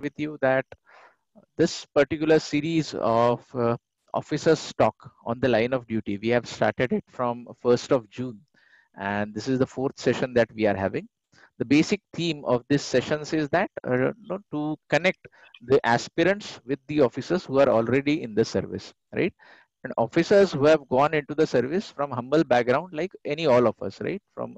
with you that this particular series of officers talk on the line of duty, we have started it from 1st of June, and this is the fourth session that we are having. The basic theme of this sessions is that to connect the aspirants with the officers who are already in the service, right? And officers who have gone into the service from humble background, like any all of us, right? From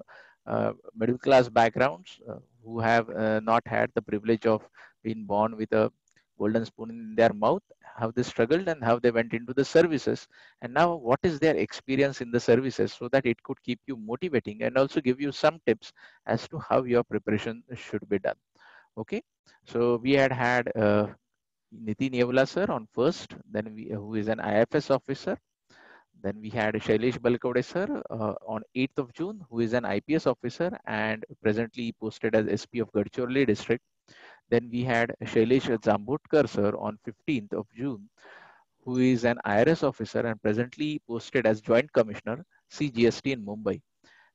middle class backgrounds, who have not had the privilege of being born with a golden spoon in their mouth, how they struggled and how they went into the services, and now what is their experience in the services, so that it could keep you motivating and also give you some tips as to how your preparation should be done. Okay, so we had Niti Nevala sir on first, then who is an IFS officer. Then we had Shailesh Balkode sir on 8th of June, who is an IPS officer and presently posted as SP of Gadchiroli district. Then we had Shailesh Zambotkar sir on 15th of June, who is an IRS officer and presently posted as Joint Commissioner CGST in Mumbai.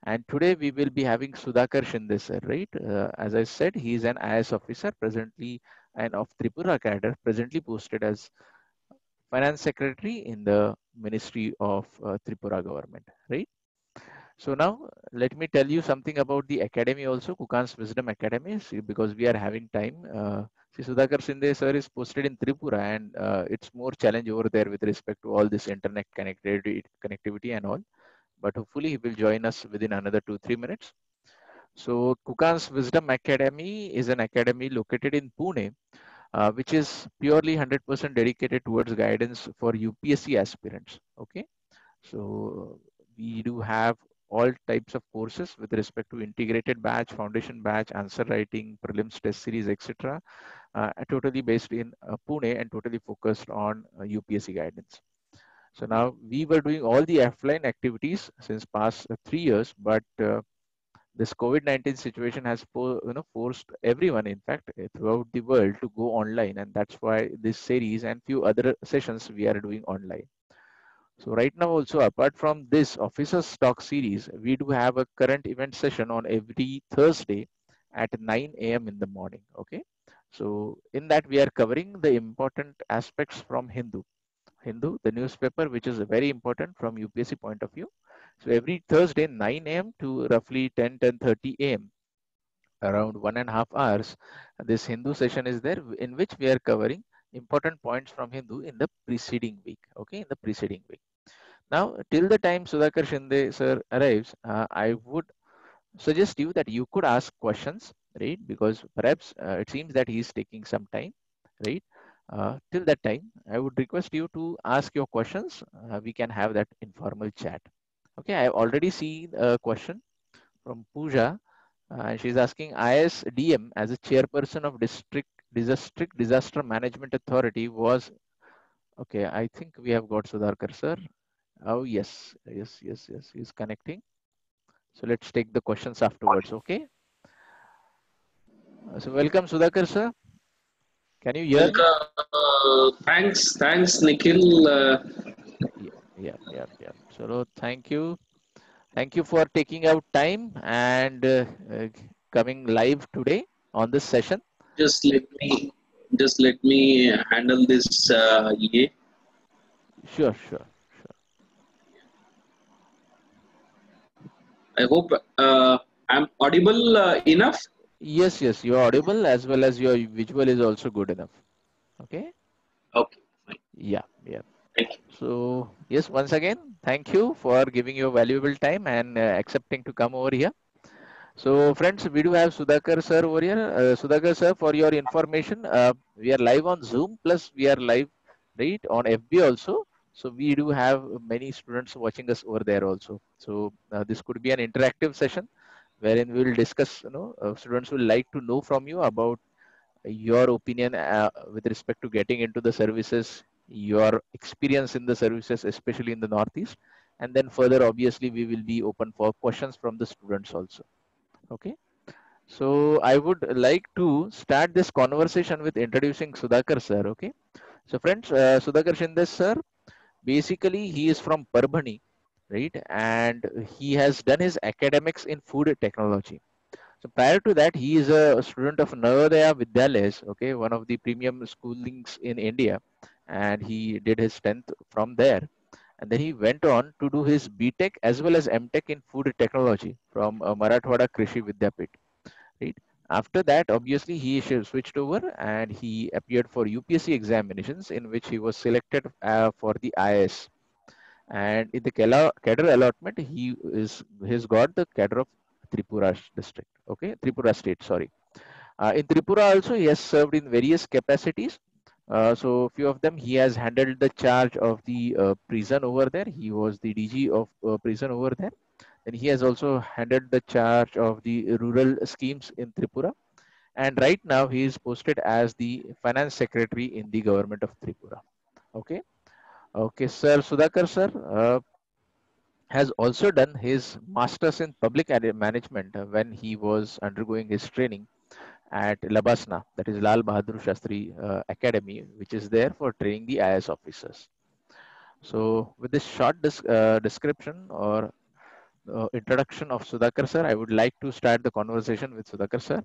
And today we will be having Sudhakar Shinde sir, right? As I said, he is an IS officer presently and of Tripura cadre, presently posted as Finance Secretary in the Ministry of Tripura government, right? So now let me tell you something about the academy also, Kukan's Wisdom Academy, see, because we are having time. See, Sudhakar Shinde sir is posted in Tripura, and it's more challenge over there with respect to all this internet connectivity and all. But hopefully he will join us within another 2-3 minutes. So Kukan's Wisdom Academy is an academy located in Pune, which is purely 100% dedicated towards guidance for UPSC aspirants. Okay, so we do have all types of courses with respect to integrated batch, foundation batch, answer writing, prelims test series, etc. Totally based in Pune and totally focused on UPSC guidance. So now we were doing all the offline activities since past 3 years, but this COVID-19 situation has forced everyone, in fact, throughout the world to go online, and that's why this series and few other sessions we are doing online. So right now also, apart from this officers talk series, we do have a current event session on every Thursday at 9 a.m. in the morning. Okay, so in that we are covering the important aspects from Hindu, the newspaper, which is very important from UPSC point of view. So every Thursday 9 a.m. to roughly 10:30 a.m., around 1.5 hours, this Hindu session is there, in which we are covering important points from Hindu in the preceding week. Okay, in the preceding week. Now, till the time Sudhakar Shinde sir arrives, I would suggest you that you could ask questions, right? Because perhaps it seems that he is taking some time, right? Till that time, I would request you to ask your questions. We can have that informal chat. Okay, I have already seen a question from Pooja. She's asking ISDM as a chairperson of district disaster management authority was okay. I think we have got Sudhakar sir. Oh yes. He's connecting. So let's take the questions afterwards. Okay. So welcome Sudhakar sir. Can you hear me? Welcome. Thanks, Nikhil. Yeah. So thank you for taking out time and coming live today on this session. Just let me, just let me handle this. EA. Sure. I hope I'm audible enough. Yes, you're audible as well as your visual is also good enough. Okay. Okay, fine. Yeah. Thank you. So yes, once again, thank you for giving your valuable time and accepting to come over here. So friends, we do have Sudhakar sir over here. Sudhakar sir, for your information, we are live on Zoom, plus we are live, right, on FB also. So we do have many students watching us over there also. So this could be an interactive session wherein we will discuss, students will like to know from you about your opinion with respect to getting into the services, your experience in the services, especially in the Northeast. And then further, obviously, we will be open for questions from the students also. Okay. So I would like to start this conversation with introducing Sudhakar sir. Okay. So friends, Sudhakar Shinde sir, basically he is from Parbhani, right? And he has done his academics in food technology. So prior to that, he is a student of Navodaya Vidyalayas, okay, one of the premium schoolings in India, and he did his 10th from there. And then he went on to do his BTech as well as MTech in food technology from Marathwada Krishi Vidyapit. Right. After that, obviously, he switched over and he appeared for UPSC examinations in which he was selected for the IAS. And in the cadre allotment, he's got the cadre of Tripura district. Okay, Tripura state. Sorry. In Tripura also, he has served in various capacities. So few of them, he has handled the charge of the prison over there. He was the DG of prison over there. Then he has also handled the charge of the rural schemes in Tripura. And right now he is posted as the finance secretary in the government of Tripura. Okay. Okay, sir. Sudhakar, sir, has also done his master's in public management when he was undergoing his training at Labasna, that is Lal Bahadur Shastri Academy, which is there for training the IAS officers. So, with this short description or introduction of Sudhakar sir, I would like to start the conversation with Sudhakar sir.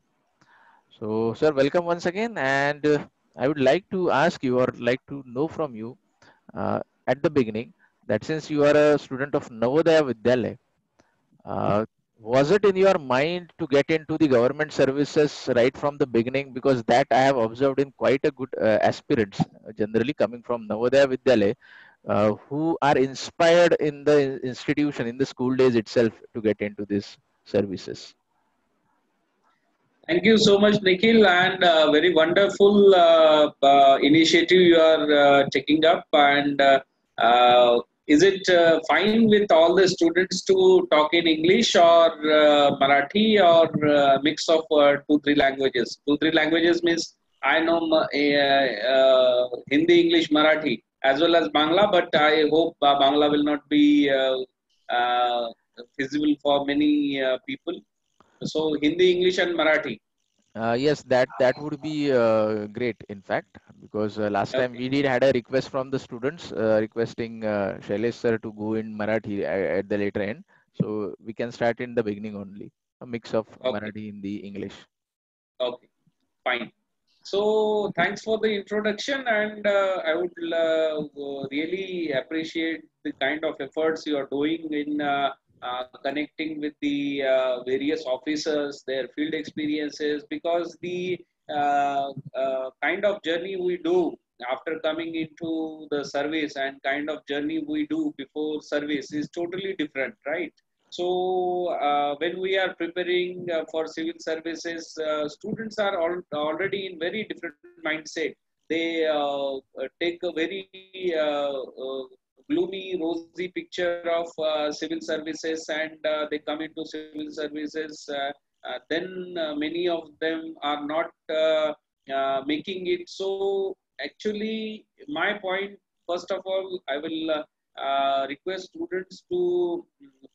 So, sir, welcome once again, and I would like to ask you or like to know from you at the beginning that since you are a student of Navodaya Vidyalaya, uh, was it in your mind to get into the government services right from the beginning? Because that I have observed in quite a good aspirants, generally coming from Navodaya Vidyalaya, who are inspired in the institution, in the school days itself, to get into these services. Thank you so much, Nikhil, and very wonderful initiative you are taking up. And is it fine with all the students to talk in English or Marathi or mix of two, three languages? Two, three languages means I know Hindi, English, Marathi, as well as Bangla, but I hope Bangla will not be feasible for many people. So Hindi, English, and Marathi. Yes, that would be great. In fact, because last time Okay, we did had a request from the students requesting Shailesh sir to go in Marathi at the later end. So we can start in the beginning only, a mix of okay, Marathi in the English. okay, fine. So thanks for the introduction, and I would really appreciate the kind of efforts you are doing in connecting with the various officers, their field experiences, because the kind of journey we do after coming into the service and kind of journey we do before service is totally different, right? So when we are preparing for civil services, students are already in very different mindset. They take a very gloomy, rosy picture of civil services, and they come into civil services. Then many of them are not making it. So actually, my point, first of all, I will request students to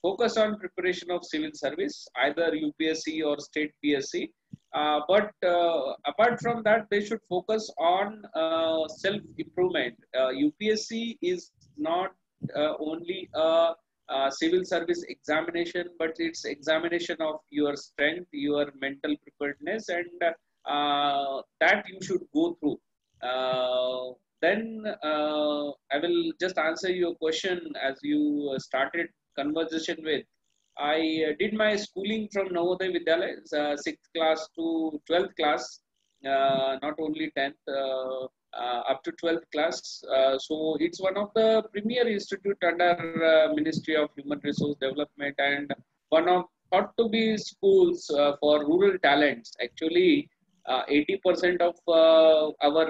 focus on preparation of civil service, either UPSC or state PSC. But apart from that, they should focus on self improvement. UPSC is not only a civil service examination, but it's examination of your strength, your mental preparedness, and that you should go through. Then I will just answer your question as you started conversation with. I did my schooling from Navodaya Vidyalaya, 6th class to 12th class, not only 10th, up to 12th class. So it's one of the premier institute under Ministry of Human Resource Development, and one of thought to be schools for rural talents. Actually, 80% of our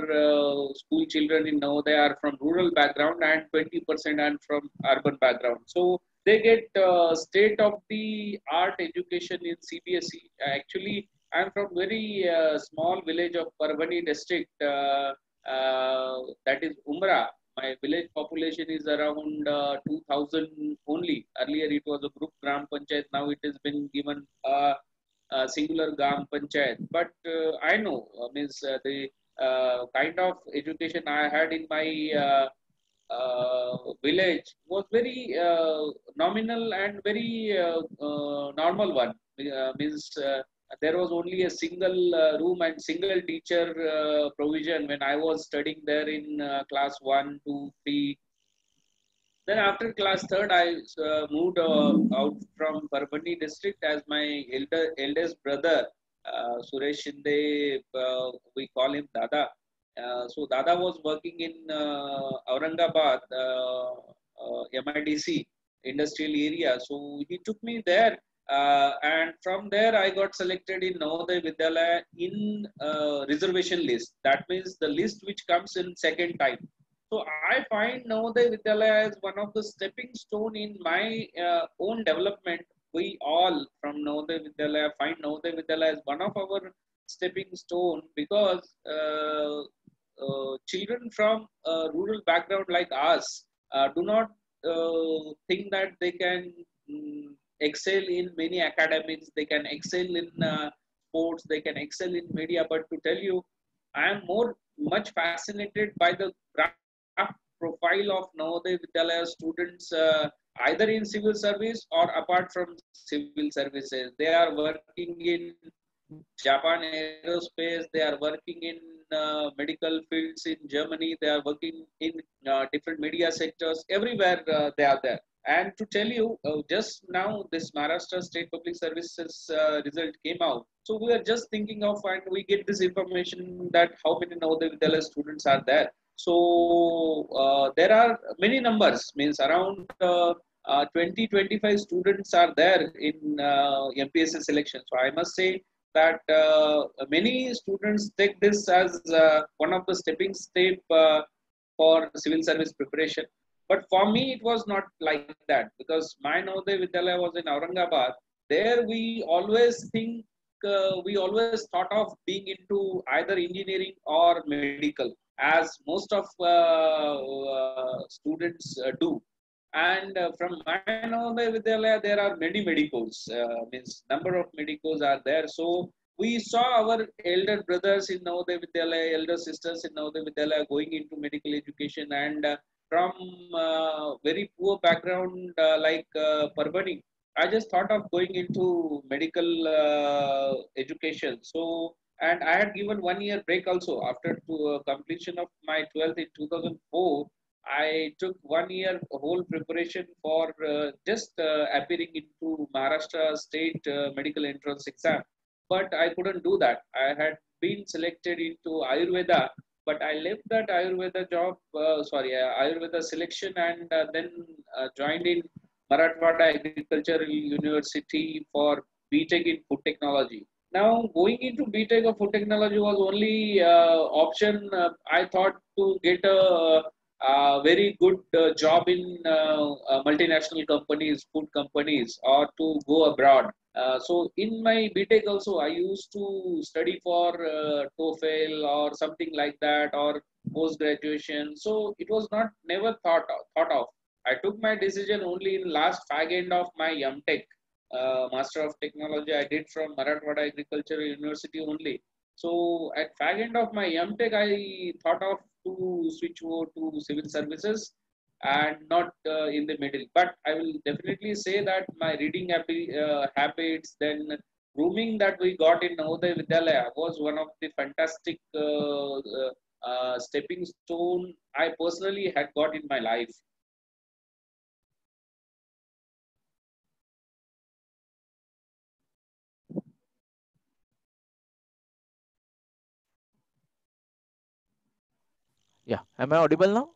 school children in Navodaya are from rural background, and 20% are from urban background. So they get state of the art education in CBSE. Actually, I'm from very small village of Parbhani district, that is Umra. My village population is around 2000 only. Earlier it was a group Gram Panchayat. Now it has been given singular Gram Panchayat. But I know, means the kind of education I had in my village was very nominal and very normal one. Means There was only a single room and single teacher provision when I was studying there in class 1, 2, 3. Then after class third, I moved out from Parbhani district as my eldest brother, Suresh Shinde, we call him Dada. So Dada was working in Aurangabad, MIDC industrial area. So he took me there, and from there I got selected in Navodaya Vidyalaya in reservation list. That means the list which comes in second time. So I find Navodaya Vidyalaya as one of the stepping stone in my own development. We all from Navodaya Vidyalaya find Navodaya Vidyalaya as one of our stepping stone because children from rural background like us do not think that they can excel in many academics, they can excel in sports, they can excel in media. But to tell you, I am much fascinated by the craft profile of Navodaya Vidyalaya students, either in civil service or apart from civil services. They are working in Japan Aerospace, they are working in medical fields in Germany, they are working in different media sectors, everywhere they are there. And to tell you, just now this Maharashtra State Public Services result came out. So we are just thinking of, and we get this information that how many Navodaya Vidyalaya students are there. So there are many numbers, means around 20, 25 students are there in MPSC selection. So I must say that many students take this as one of the stepping step for civil service preparation. But for me, it was not like that because my Navodaya Vidyalaya was in Aurangabad. There we always thought of being into either engineering or medical, as most of students do. And from my Navodaya Vidyalaya, there are many medicals, means number of medicals are there. So we saw our elder brothers in Navodaya Vidyalaya, elder sisters in Navodaya Vidyalaya going into medical education, and from very poor background like Parbhani, I just thought of going into medical education. So, and I had given 1 year break also after completion of my 12th in 2004. I took 1 year whole preparation for just appearing into Maharashtra State Medical Entrance Exam, but I couldn't do that. I had been selected into Ayurveda, but I left that Ayurveda job, Ayurveda selection, and then joined in Marathwada Agricultural University for BTech in Food Technology. Now, going into BTech of Food Technology was only option. I thought to get a very good job in multinational companies, food companies, or to go abroad. So in my BTech also, I used to study for TOEFL or something like that, or post graduation. So it was not never thought of. I took my decision only in last fag end of my MTech, Master of Technology. I did from Marathwada Agricultural University only. So at fag end of my MTech, I thought of to switch over to civil services and not in the middle. But I will definitely say that my reading habits, then grooming that we got in Navodaya Vidyalaya was one of the fantastic stepping stone I personally had got in my life. Yeah, am I audible now?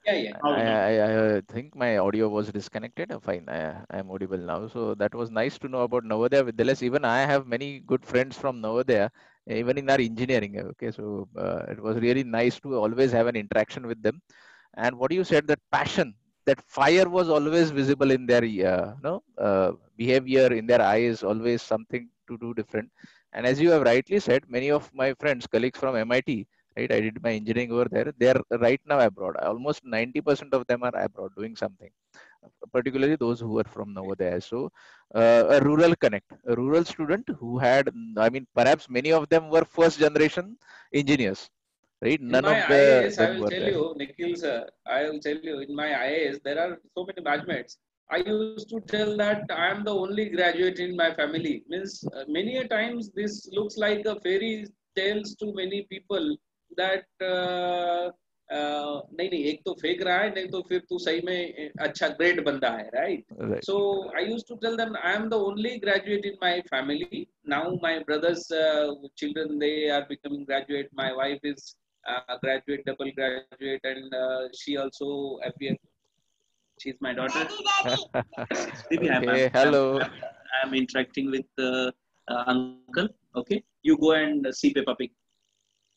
Yeah, yeah. I think my audio was disconnected. Fine, I am audible now. So that was nice to know about Navodaya Vidyalayas. Even I have many good friends from Navodaya, even in our engineering. Okay, so it was really nice to always have an interaction with them. And what you said, that passion, that fire was always visible in their behavior, in their eyes, always something to do different. And as you have rightly said, many of my friends, colleagues from MIT, right, I did my engineering over there, they're right now abroad. Almost 90% of them are abroad doing something, particularly those who are from Navodaya. So a rural connect, a rural student who had, I mean, perhaps many of them were first generation engineers, right? In None my of IAS, I them will were tell there. you, Nikhil sir, I will tell you, in my IAS, there are so many batchmates. I used to tell that I am the only graduate in my family. Means many a times this looks like a fairy tales to many people that नहीं नहीं एक तो फेंक रहा है नहीं तो फिर तू सही में अच्छा ग्रेट बंदा है right. Right. So I used to tell them I am the only graduate in my family. Now my brothers children they are becoming graduate. My wife is graduate, double graduate, and she also appeared. She's my daughter. Baby, Okay. Hello. I'm interacting with uncle. Okay, you go and see Peppa Pig.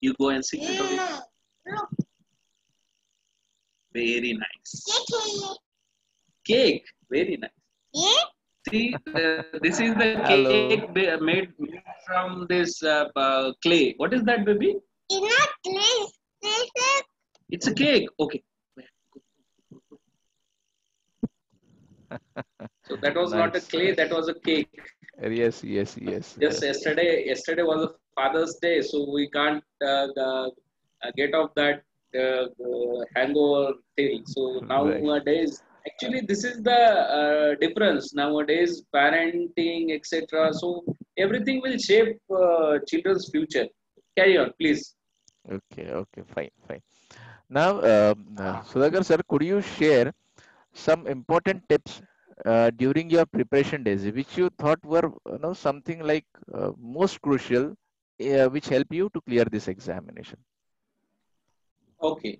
You go and see Peppa Pig. Very nice. Cake. Very nice. See, this is the Hello. cake made from this clay. What is that, baby? It's not clay. It's a cake. Okay. So that was not a Nice. clay. That was a cake. Yes, yes, yes, Just yes. yesterday was a Father's Day, so we can't get off that hangover thing. So Right. nowadays, actually, this is the difference. Nowadays, parenting, etc. So everything will shape children's future. Carry on, please. Okay, okay, fine, fine. Now, Sudhakar sir, could you share some important tips during your preparation days, which you thought were, something like most crucial, which help you to clear this examination? Okay.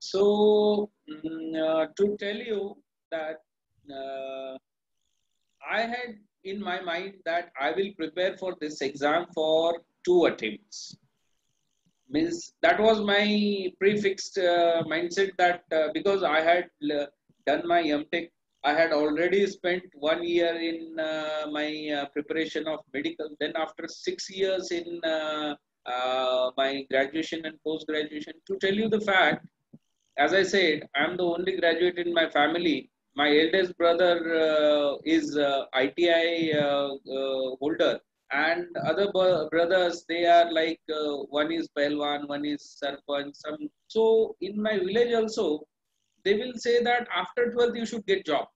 So to tell you that I had in my mind that I will prepare for this exam for 2 attempts. Means that was my prefixed mindset that because I had done my MTech, I had already spent 1 year in my preparation of medical. Then after 6 years in my graduation and post graduation, to tell you the fact, as I said, I'm the only graduate in my family. My eldest brother is ITI holder, and other brothers they are like one is Pelwan, one is Sarpanch. So in my village also, they will say that after 12th you should get job.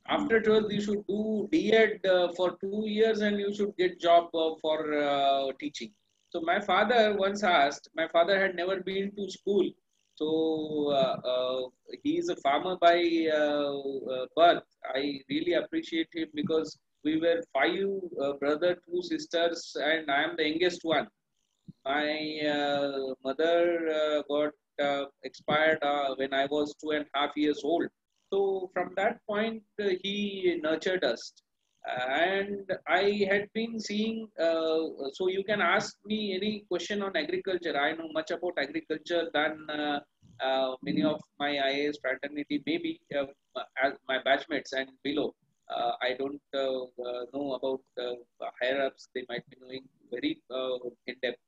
After 12th you should do D.Ed for 2 years and you should get job for teaching. So my father once asked. My father had never been to school, so he is a farmer by birth. I really appreciate him because we were five brother, two sisters, and I am the youngest one. My mother got expired when I was 2.5 years old. So from that point, he nurtured us. And I had been seeing, so you can ask me any question on agriculture. I know much about agriculture than many of my IAS fraternity, maybe as my batchmates and below. I don't know about higher ups, they might be knowing very in depth.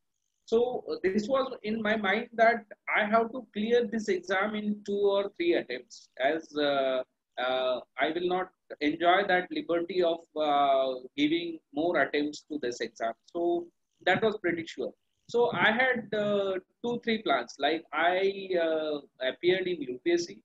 So this was in my mind that I have to clear this exam in 2 or 3 attempts, as I will not enjoy that liberty of giving more attempts to this exam. So that was pretty sure. So I had 2, 3 plans. Like I appeared in UPSC.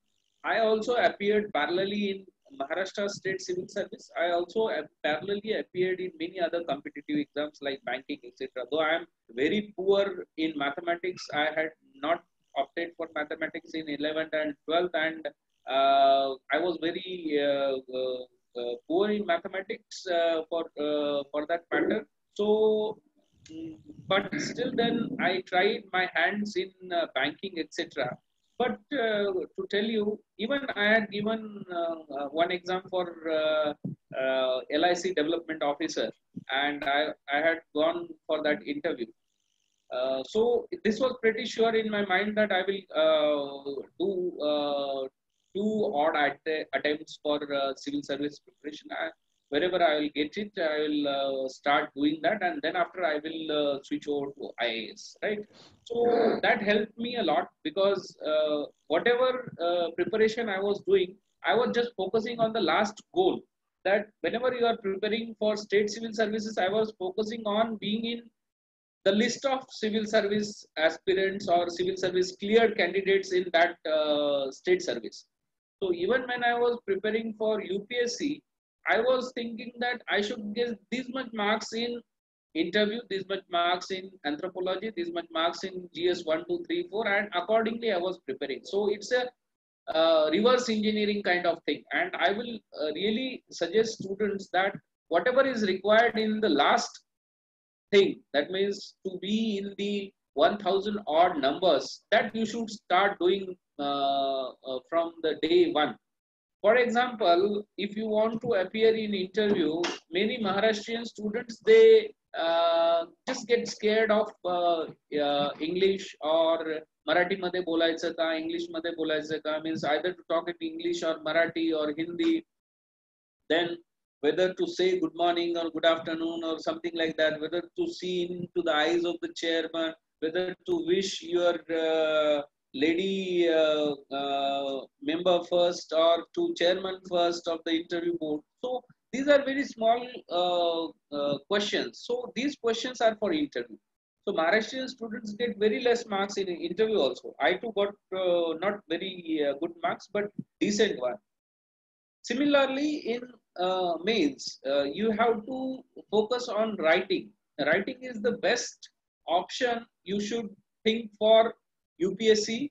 I also appeared parallelly in Maharashtra State Civil Service. I also parallelly appeared in many other competitive exams like banking, etc. Though I am very poor in mathematics, I had not opted for mathematics in 11th and 12th, and I was very poor in mathematics for that matter. So, but still, then I tried my hands in banking, etc. But to tell you, even I had given one exam for LIC development officer, and I had gone for that interview. So this was pretty sure in my mind that I will do two odd attempts for civil service preparation. Wherever I will get it, I will start doing that, and then after I will switch over to IAS. Right. So that helped me a lot because whatever preparation I was doing, I was just focusing on the last goal. That whenever you are preparing for state civil services, I was focusing on being in the list of civil service aspirants or civil service cleared candidates in that state service. So even when I was preparing for UPSC, I was thinking that I should get this much marks in interview, this much marks in anthropology, this much marks in GS 1, 2, 3, 4, and accordingly I was preparing. So it's a reverse engineering kind of thing, and I will really suggest students that whatever is required in the last thing, that means to be in the 1000 odd numbers, that you should start doing from the day one. For example, if you want to appear in interview, many Maharashtrian students, they just get scared of English or Marathi मध्ये बोलायचं का, English मध्ये बोलायचं का, means either to talk in English or Marathi or Hindi, then whether to say good morning or good afternoon or something like that, whether to see into the eyes of the chairman, whether to wish your lady member first or to chairman first of the interview board. So these are very small questions. So these questions are for interview. So Maharashtrian students get very less marks in interview also. I too got not very good marks, but decent one. Similarly, in mains, you have to focus on writing. Writing is the best option you should think for UPSC,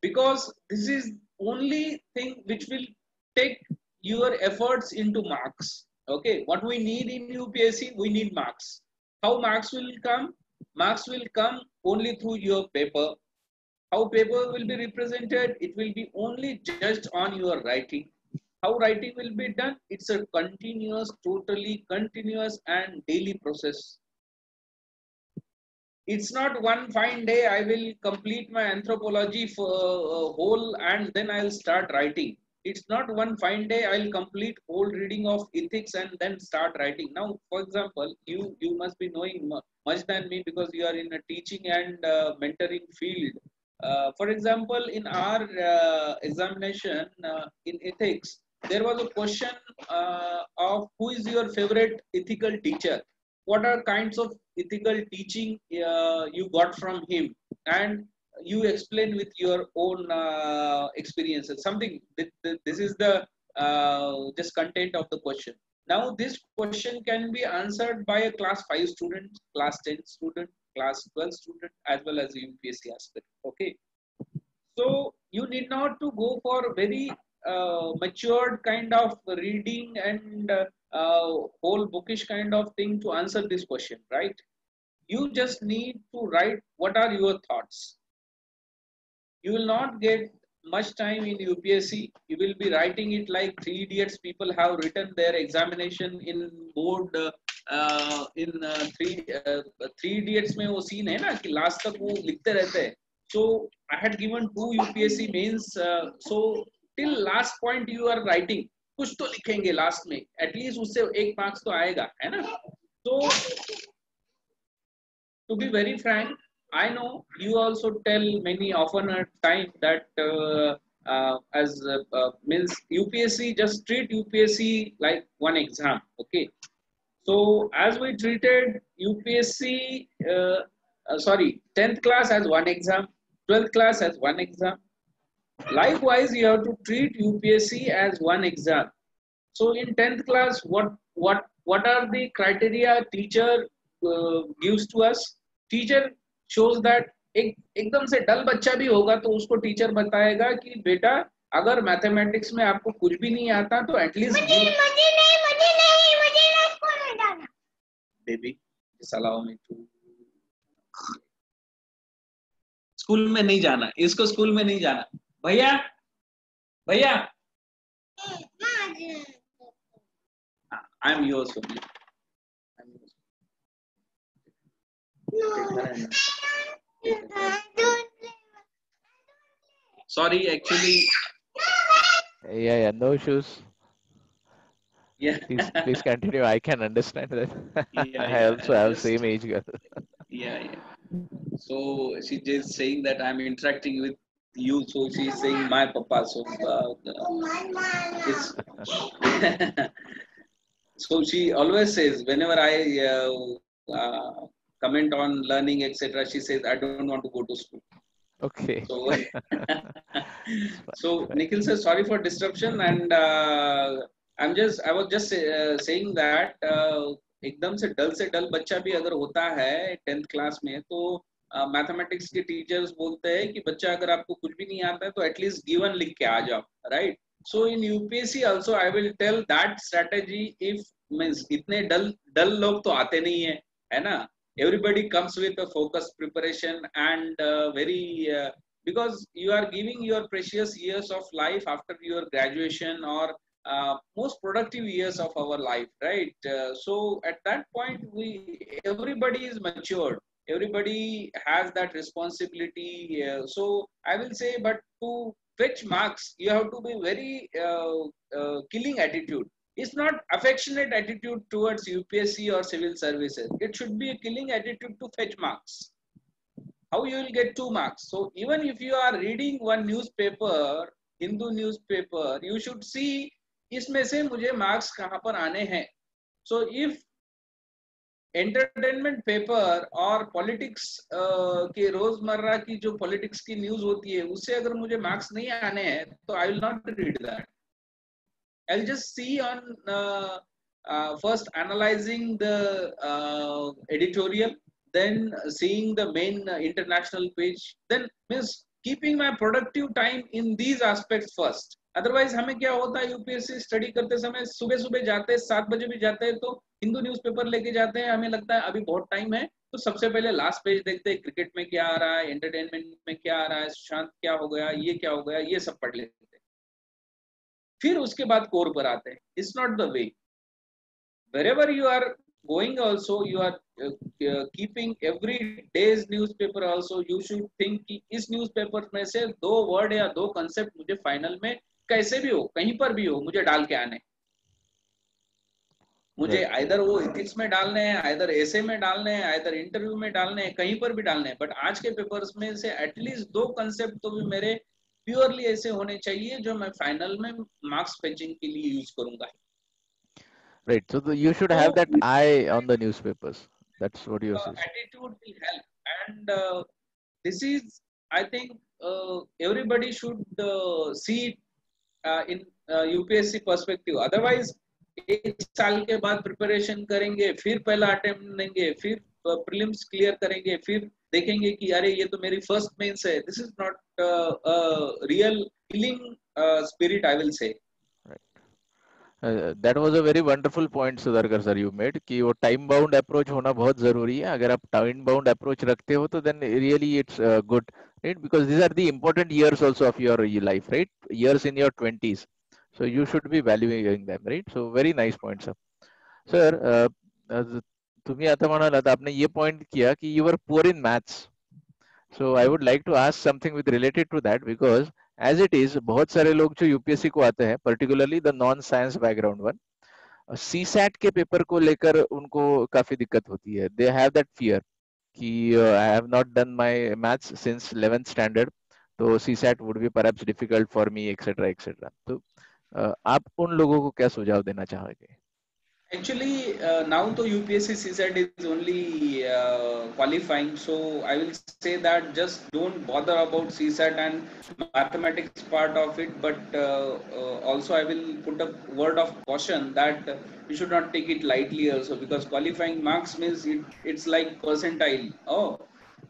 because this is only thing which will take your efforts into marks. Okay, what we need in UPSC, we need marks. How marks will come? Marks will come only through your paper. How paper will be represented? It will be only judged on your writing. How writing will be done? It's a continuous, totally continuous and daily process. It's not one fine day I will complete my anthropology for whole and then I'll start writing. It's not one fine day I'll complete whole reading of ethics and then start writing. Now, for example, you must be knowing much than me because you are in a teaching and mentoring field. For example, in our examination in ethics, there was a question of who is your favorite ethical teacher? What are kinds of ethical teaching you got from him? And you explain with your own experiences. Something, this is the just content of the question. Now, this question can be answered by a class 5 student, class 10 student, class 12 student, as well as a UPSC aspirant. Okay. So you need not to go for very matured kind of reading and whole bookish kind of thing to answer this question, right? You just need to write what are your thoughts. You will not get much time in UPSC. You will be writing it like 3 idiots people have written their examination in board in 3 idiots में वो scene है ना कि last तक वो लिखते रहते हैं. So I had given 2 UPSC mains. So till last point you are writing. कुछ तो लिखेंगे last में. At least उससे 1 marks तो आएगा, है ना? So to be very frank, I know you also tell many often at time that means UPSC, just treat UPSC like one exam. Okay. So as we treated UPSC, 10th class as one exam, 12th class as one exam. Likewise, you have to treat UPSC as one exam. So in 10th class, what are the criteria teacher gives to us? Teacher shows that एकदम से डल बच्चा भी होगा तो उसको teacher बताएगा कि बेटा अगर मैथमेटिक्स में आपको कुछ भी नहीं आता तो एटलीस्ट मुझे ना स्कूल में जाना baby allow me to school में नहीं जाना इसको स्कूल में नहीं जाना भैया भैया I am yours only. Sorry, actually. Yeah, no issues. Yeah. Please continue. I can understand that. Yeah, I also have same age girl. Yeah. So she is saying that I'm interacting with you, so she's saying my papa. So so she always says whenever I comment on learning, etc., she says I don't want to go to school. Okay. So, It's fine, so it's fine. Nikhil says sorry for disruption, and I was just saying that एकदम से डल बच्चा भी अगर होता है 10th class में, तो mathematics के टीचर्स बोलते हैं कि बच्चा अगर आपको कुछ भी नहीं आता है तो एटलीस्ट गिवन लिख के आ जाओ, right? So in UPSC also I will tell that strategy, if means इतने डल लोग तो आते नहीं है ना? Everybody comes with a focused preparation and very because you are giving your precious years of life after your graduation, or most productive years of our life, right? So at that point, we everybody is matured, everybody has that responsibility. So I will say, but to fetch marks you have to be very killing attitude. It's not affectionate attitude towards UPSC or civil services. It should be a killing attitude to fetch marks. How you will get 2 marks? So even if you are reading one newspaper, Hindu newspaper, you should see इसमें से मुझे marks कहाँ पर आने हैं. So if entertainment paper और politics के रोजमर्रा की जो पॉलिटिक्स की न्यूज होती है उससे अगर मुझे मार्क्स नहीं आने हैं तो I will not read that. I'll just see on first analyzing the editorial, then seeing the main international page, then means keeping my productive time in these aspects first. Otherwise हमें क्या होता है, UPSC study करते समय सुबह सुबह जाते हैं, 7 बजे भी जाते हैं, तो हिंदू न्यूज़पेपर लेके जाते हैं, हमें लगता है अभी बहुत टाइम है, तो सबसे पहले लास्ट पेज देखते हैं, क्रिकेट में क्या आ रहा है, एंटरटेनमेंट में क्या आ रहा है, सुशांत क्या हो गया, ये क्या हो गया, ये सब पढ़ लेते हैं, फिर उसके बाद कोर पर आते हैं. It's not the way. Wherever you are going also, you are keeping every day's newspaper also, you should think कि इस न्यूज़पेपर में से 2 वर्ड या 2 कंसेप्ट मुझे फाइनल में कैसे भी हो, कहीं पर भी हो, मुझे डाल के आने. मुझे Right. आइदर वो इथिक्स में डालने हैं, आइदर एसे में डालने हैं, आइदर इंटरव्यू में डालने हैं, कहीं पर भी डालने हैं, बट आज के पेपर्स में से एटलीस्ट 2 कंसेप्ट तो भी मेरे प्योरली ऐसे होने चाहिए जो मैं फाइनल में मार्क्स फेचिंग के लिए यूज करूंगा. Right. So you should तो have that eye on the newspapers. That's what you're saying. attitude will help, and this is, I think, everybody should see it in UPSC perspective. Otherwise 1 साल के बाद preparation करेंगे, फिर पहला attempt देंगे, फिर prelims clear करेंगे, फिर देखेंगे कि अरे ये तो मेरी फर्स्ट मेंस है. This is not real killing spirit, I will say. That was a very wonderful point, Sudharkar sir, you made कि वो टाइम बाउंड अप्रोच होना बहुत जरूरी है. अगर आप टाइम बाउंड अप्रोच रखते हो तो then really it's good, right? Because these are the important years also of your life, right? Years in your 20s, so you should be valuing them, right? So very nice point, sir. Sir, तुम्ही आता म्हणालात, आपने ये point किया कि you were poor in maths. So I would like to ask something with related to that, because as it is, बहुत सारे लोग जो यूपीएससी को आते हैं, particularly the non science background one, CSAT के पेपर को लेकर उनको काफी दिक्कत होती है. दे हैव दैट फियर कि I have not done my maths since 11th standard, तो CSAT would be perhaps difficult for me, etcetera etcetera. तो आप उन लोगों को क्या सुझाव देना चाहोगे? Actually, now the UPSC CSAT is only qualifying, so I will say that just don't bother about CSAT and mathematics part of it. But also, I will put a word of caution that you should not take it lightly also, because qualifying marks means it's like percentile. Oh,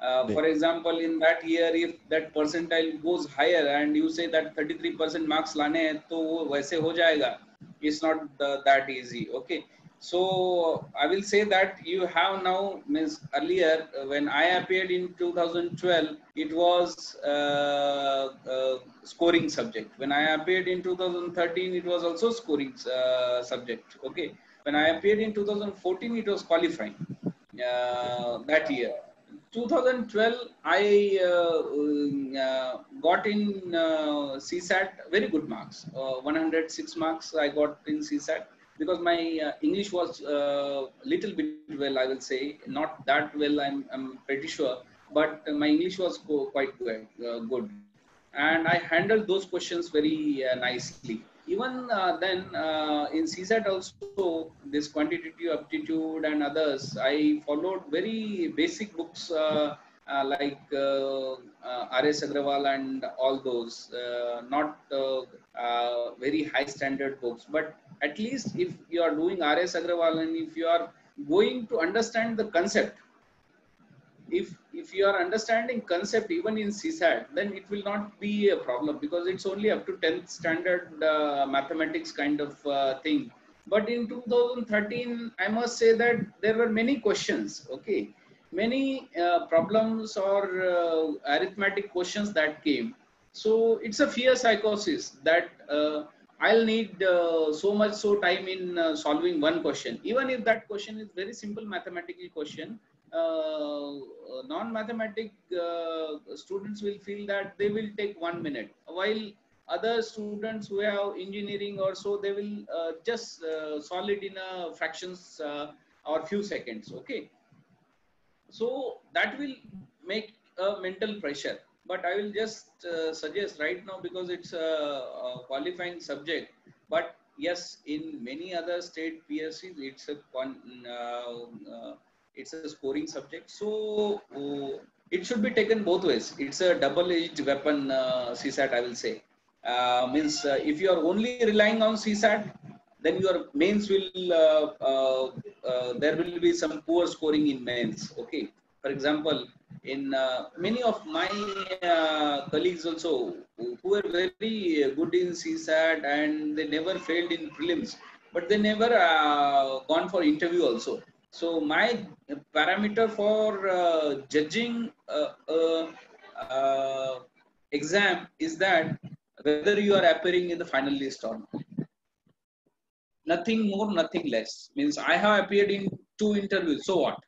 Yeah. for example, in that year, if that percentile goes higher and you say that 33% marks लाने हैं, तो वो वैसे हो जाएगा. It's not that easy. Okay, so I will say that you have now, means earlier when I appeared in 2012, it was scoring subject. When I appeared in 2013, it was also scoring subject. Okay, when I appeared in 2014, it was qualifying that year. 2012, I got in CSAT very good marks. 106 marks I got in CSAT, because my English was little bit well, I will say, not that well. I'm pretty sure, but my English was quite good, and I handled those questions very nicely. Even then, in CSAT also, this quantitative aptitude and others, I followed very basic books like R.S. Agrawal and all those, not very high standard books, but at least if you are doing R.S. Agrawal and if you are going to understand the concept, if you are understanding concept even in CSAT, then it will not be a problem because it's only up to 10th standard mathematics kind of thing. But in 2013, I must say that there were many questions, okay, many problems or arithmetic questions that came. So it's a fear psychosis that I'll need so much so time in solving one question, even if that question is very simple mathematical question. Non-mathematic students will feel that they will take 1 minute, while other students who have engineering or so, they will just solve it in a fractions or few seconds. Okay, so that will make a mental pressure. But I will just suggest right now, because it's a qualifying subject. But yes, in many other state PSCs, it's a scoring subject. So it should be taken both ways. It's a double-edged weapon, CSAT, I will say. Means if you are only relying on CSAT, then your mains will there will be some poor scoring in mains. Okay, for example, in many of my colleagues also who were very good in CSAT and they never failed in prelims, but they never gone for interview also. So my parameter for judging exam is that whether you are appearing in the final list or not. Nothing more, nothing less. Means I have appeared in 2 interviews, so what?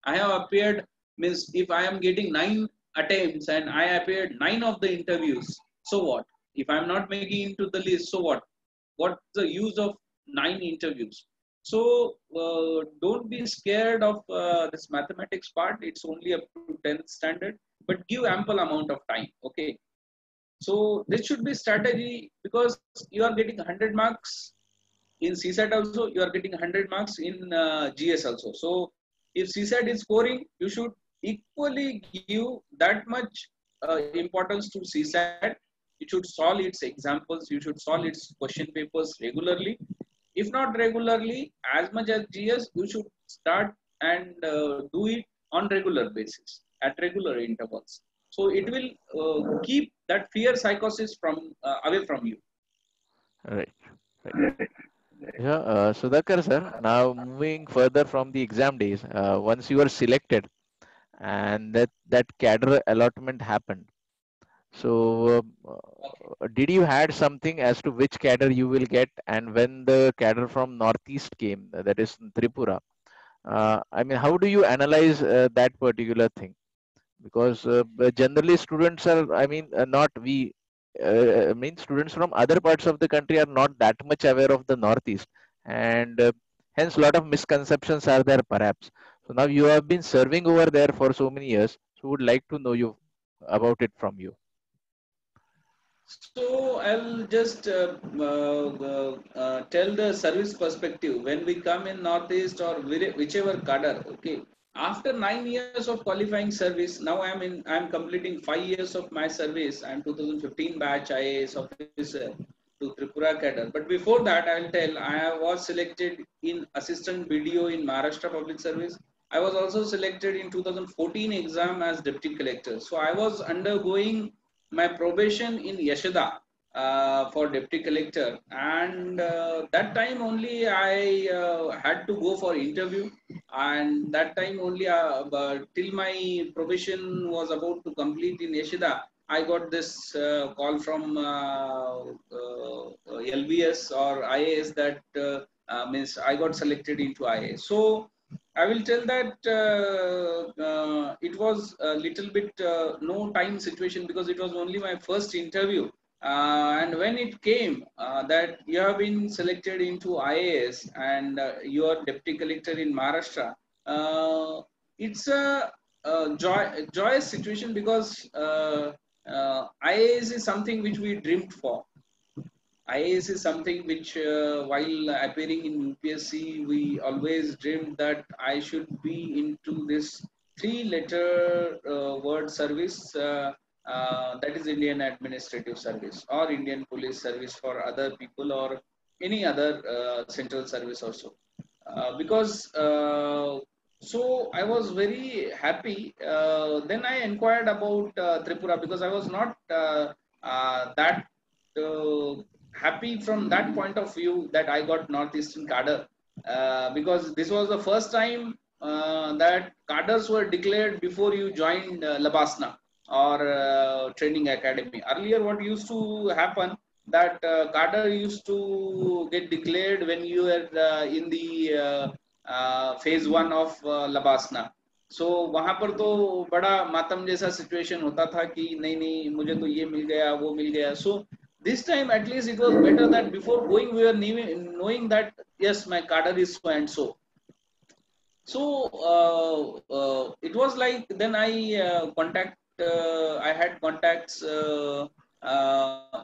I have appeared, means if I am getting 9 attempts and I appeared 9 of the interviews, so what? If I am not making into the list, so what? What's the use of 9 interviews? So don't be scared of this mathematics part. It's only up to 10th standard, but give ample amount of time. Okay, so this should be strategy, because you are getting 100 marks in CSAT also, you are getting 100 marks in GS also. So if CSAT is scoring, you should equally give that much importance to CSAT. You should solve its examples, you should solve its question papers regularly. If not regularly, as much as GS, you should start and do it on regular basis at regular intervals. So it will keep that fear psychosis from away from you. Right. Right. Yeah, Sudhakar sir, now moving further from the exam days, once you were selected and that cadre allotment happened. So, did you had something as to which cadre you will get? And when the cadre from Northeast came, that is Tripura, I mean, how do you analyze that particular thing? Because generally students are, I mean, not we, I mean, students from other parts of the country are not that much aware of the Northeast, and hence a lot of misconceptions are there perhaps. So now you have been serving over there for so many years, so would like to know you about it from you. So I'll just tell the service perspective. When we come in Northeast or whichever cadre, okay. After 9 years of qualifying service, now I'm completing 5 years of my service. I'm 2015 batch IAS officer to Tripura cadre. But before that, I'll tell I was selected in assistant BDO in Maharashtra Public Service. I was also selected in 2014 exam as deputy collector. So I was undergoing my probation in Yashoda for deputy collector, and that time only I had to go for interview, and that time only till my probation was about to complete in Yashoda, I got this call from LBS or IAS that means I got selected into IAS. So I will tell that it was a little bit no time situation, because it was only my first interview. And when it came that you have been selected into IAS and you are deputy collector in Maharashtra, it's a joyous situation, because IAS is something which we dreamed for. IAS is something which, while appearing in UPSC, we always dreamed that I should be into this three-letter word service, that is Indian Administrative Service or Indian Police Service for other people or any other central service also. Because so I was very happy. Then I inquired about Tripura because I was not that uh, happy from that point of view that I got Northeastern cadre, because this was the first time that cadres were declared before you joined Labasna or training academy. Earlier, what used to happen that cadre used to get declared when you were in the phase one of Labasna. सो वहां पर तो बड़ा मातम जैसा situation होता था कि नहीं नहीं मुझे तो ये मिल गया वो मिल गया. सो this time at least it was better that before going we were knowing that yes my cadre is so and so. So it was like then I had contacts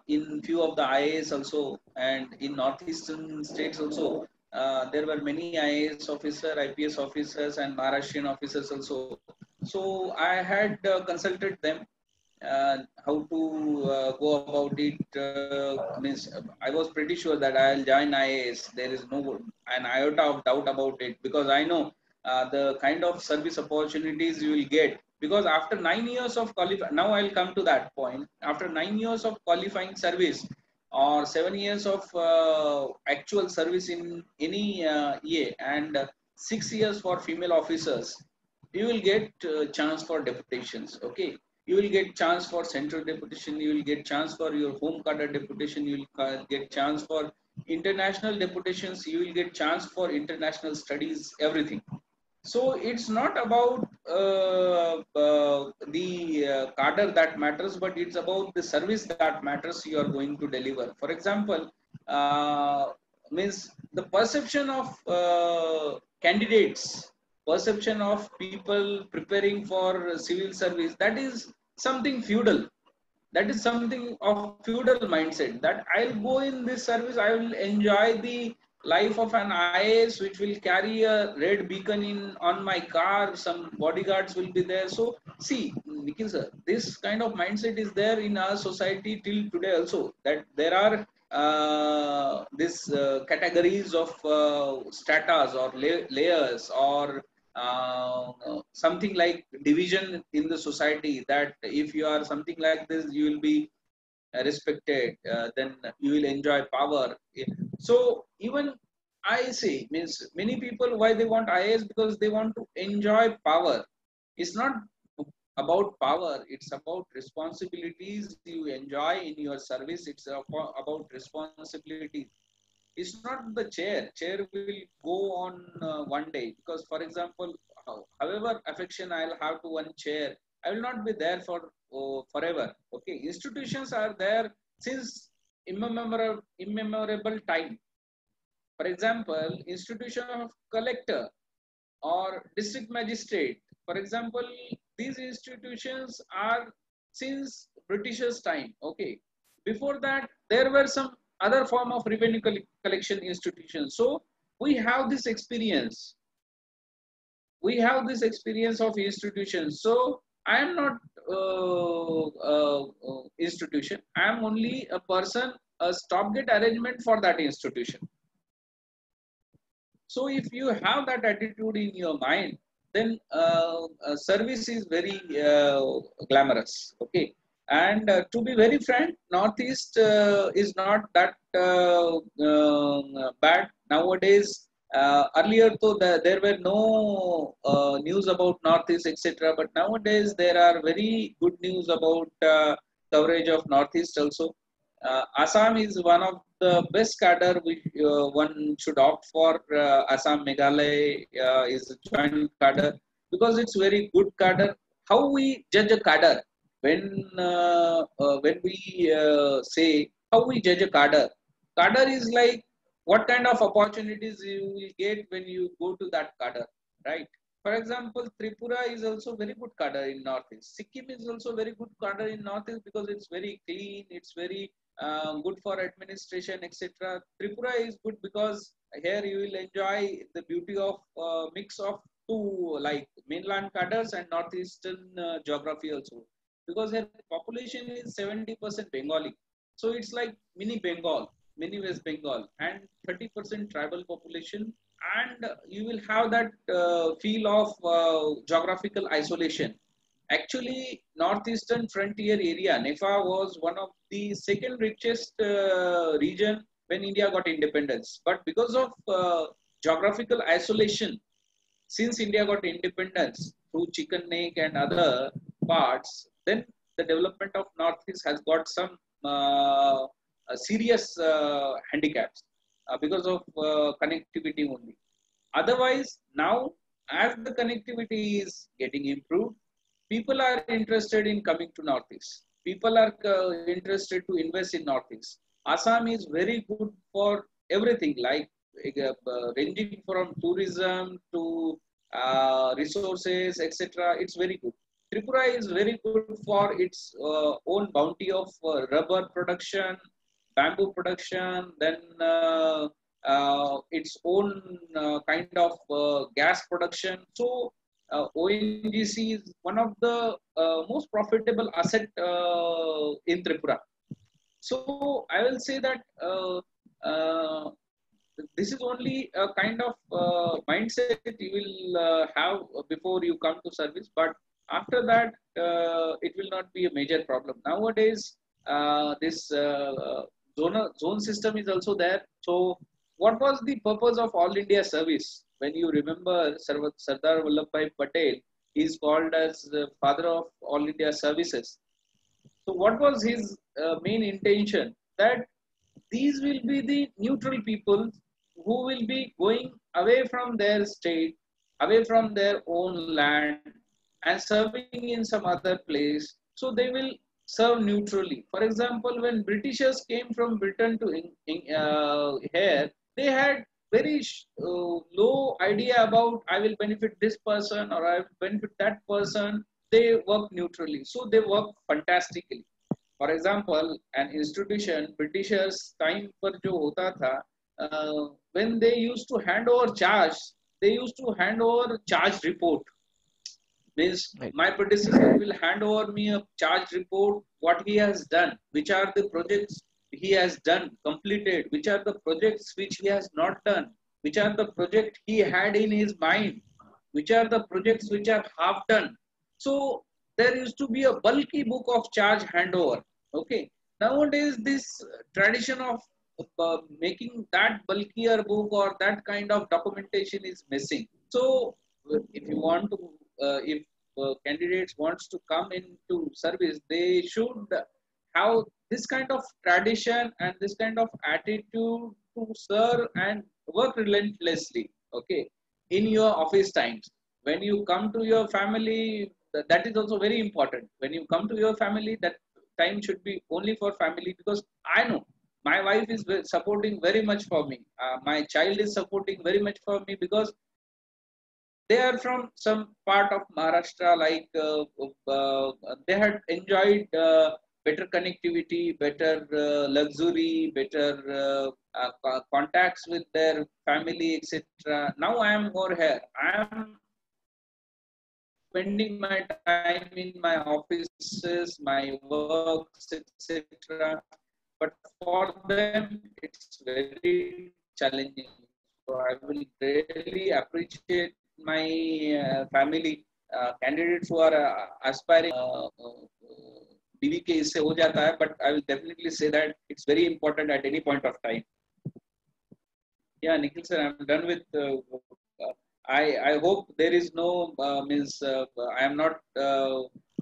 in few of the IAS also, and in northeastern states also. There were many IAS officer, IPS officers, and Maharashtrian officers also. So I had consulted them how to go about it. Means I was pretty sure that I'll join IAS. There is no an iota of doubt about it because I know the kind of service opportunities you will get. Because after 9 years of now I'll come to that point. After 9 years of qualifying service or 7 years of actual service in any EA and 6 years for female officers, you will get chance for deputations. Okay, you will get chance for central deputation, you will get chance for your home cadre deputation, you will get chance for international deputations, you will get chance for international studies, everything. So it's not about the cadre that matters, but it's about the service that matters you are going to deliver. For example, means the perception of candidates, perception of people preparing for civil service, that is something feudal. That is something of feudal mindset that I'll go in this service, I will enjoy the life of an IAS, which will carry a red beacon in on my car, some bodyguards will be there. So see, Nikhil sir, this kind of mindset is there in our society till today also, that there are this categories of stratas or layers or something like division in the society, that if you are something like this you will be respected, then you will enjoy power. So even I say means many people why they want IAS, because they want to enjoy power. It's not about power, it's about responsibilities you enjoy in your service. It's about responsibilities. It's not the chair will go on one day, because for example however affection I'll have to one chair, I will not be there for forever. Okay, institutions are there since immemorable time. For example, institution of collector or district magistrate, for example, these institutions are since Britishers time. Okay, before that there were some other form of revenue collection institutions. So we have this experience, of institutions. So I am not institution, I am only a person, a stopgate arrangement for that institution. So if you have that attitude in your mind, then service is very glamorous. Okay, and to be very frank, Northeast is not that bad nowadays. Earlier, though, there were no news about Northeast, etc. But nowadays, there are very good news about coverage of Northeast also. Assam is one of the best cadre which one should opt for. Assam Meghalaya is a joint cadre because it's very good cadre. How we judge a cadre when we say how we judge a cadre? Cadre is like what kind of opportunities you will get when you go to that cadre, right? For example, Tripura is also very good cadre in Northeast. Sikkim is also very good cadre in Northeast because it's very clean, it's very good for administration, etc. Tripura is good because here you will enjoy the beauty of mix of to like mainland cadres and northeastern geography also, because their population is 70% Bengali. So it's like mini Bengal, mini West Bengal, and 30% tribal population. And you will have that feel of geographical isolation. Actually, northeastern frontier area, Nepal was one of the second richest region when India got independence. But because of geographical isolation, since India got independence through Chicken Neck and other parts, then the development of Northeast has got some serious handicaps because of connectivity only. Otherwise, now as the connectivity is getting improved, people are interested in coming to Northeast. People are interested to invest in Northeast. Assam is very good for everything, like ranging from tourism to resources, etc. It's very good. Tripura is very good for its own bounty of rubber production, bamboo production, then its own kind of gas production. So ONGC is one of the most profitable asset in Tripura. So I will say that this is only a kind of mindset you will have before you come to service, but after that it will not be a major problem. Nowadays, this zone system is also there. So what was the purpose of All India service? When you remember Sardar Vallabhbhai Patel, he is called as the father of All India services. So what was his main intention? That these will be the neutral people who will be going away from their state, away from their own land, and serving in some other place. So they will serve neutrally. For example, when Britishers came from Britain to here, they had very low idea about I will benefit this person or I will benefit that person. They work neutrally. So they work fantastically. For example, an institution, Britishers time पर जो होता था, when they used to hand over charge, they used to hand over charge report. Means Right. my predecessor will hand over me a charge report, what he has done, which are the projects he has done, completed, which are the projects which he has not done, which are the projects he had in his mind, which are the projects which are half done. So there used to be a bulky book of charge handover. Okay. Nowadays, this tradition of making that bulkier book or that kind of documentation is missing. So if you want to, if candidates wants to come into service, they should have this kind of tradition and this kind of attitude to serve and work relentlessly. Okay, in your office times, when you come to your family, that is also very important. When you come to your family, that time should be only for family, because I know my wife is supporting very much for me. My child is supporting very much for me, because they are from some part of Maharashtra, like they had enjoyed better connectivity, better luxury, better contacts with their family, etc. Now I am more here. I am spending my time in my offices, my works, etc. But for them, it's very challenging. So I will really appreciate my family candidates who are aspiring. BVK इससे हो जाता है, but I will definitely say that it's very important at any point of time. Yeah, Nikhil sir, I'm done with. I hope there is no means. I am not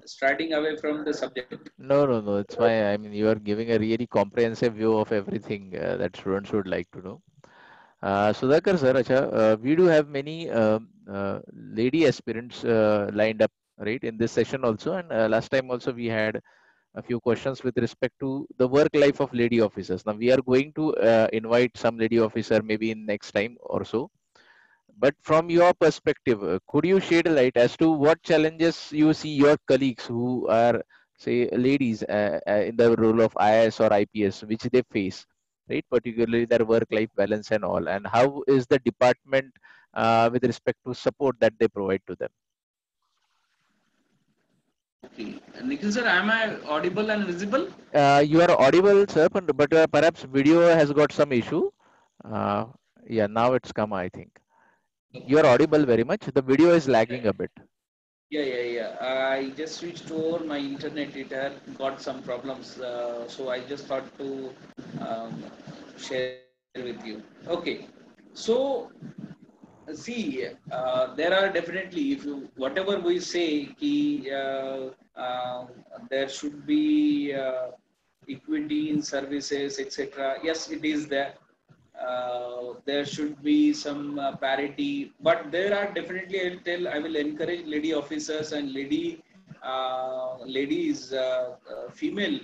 striding away from the subject. No, no, no. It's why I mean you are giving a really comprehensive view of everything that students would like to know. Sudhakar sir, acha, we do have many lady aspirants lined up, right, in this session also, and last time also we had a few questions with respect to the work life of lady officers. Now we are going to invite some lady officer maybe in next time or so. But from your perspective, could you shed a light as to what challenges you see your colleagues who are, say, ladies in the role of IAS or IPS, which they face, right? Particularly their work-life balance and all, and how is the department with respect to support that they provide to them. Okay. Nikhil sir, am I audible and visible? You are audible, sir, but perhaps video has got some issue. Uh, yeah, now it's come, I think. You are audible very much. The video is lagging a bit. Yeah. I just switched over my internet. It had got some problems, so I just thought to um, share with you. Okay, so see, there are definitely, if you whatever we say, there should be equity in services, etc. Yes, it is there. There should be some parity, but there are definitely, I will encourage lady officers and ladies, female,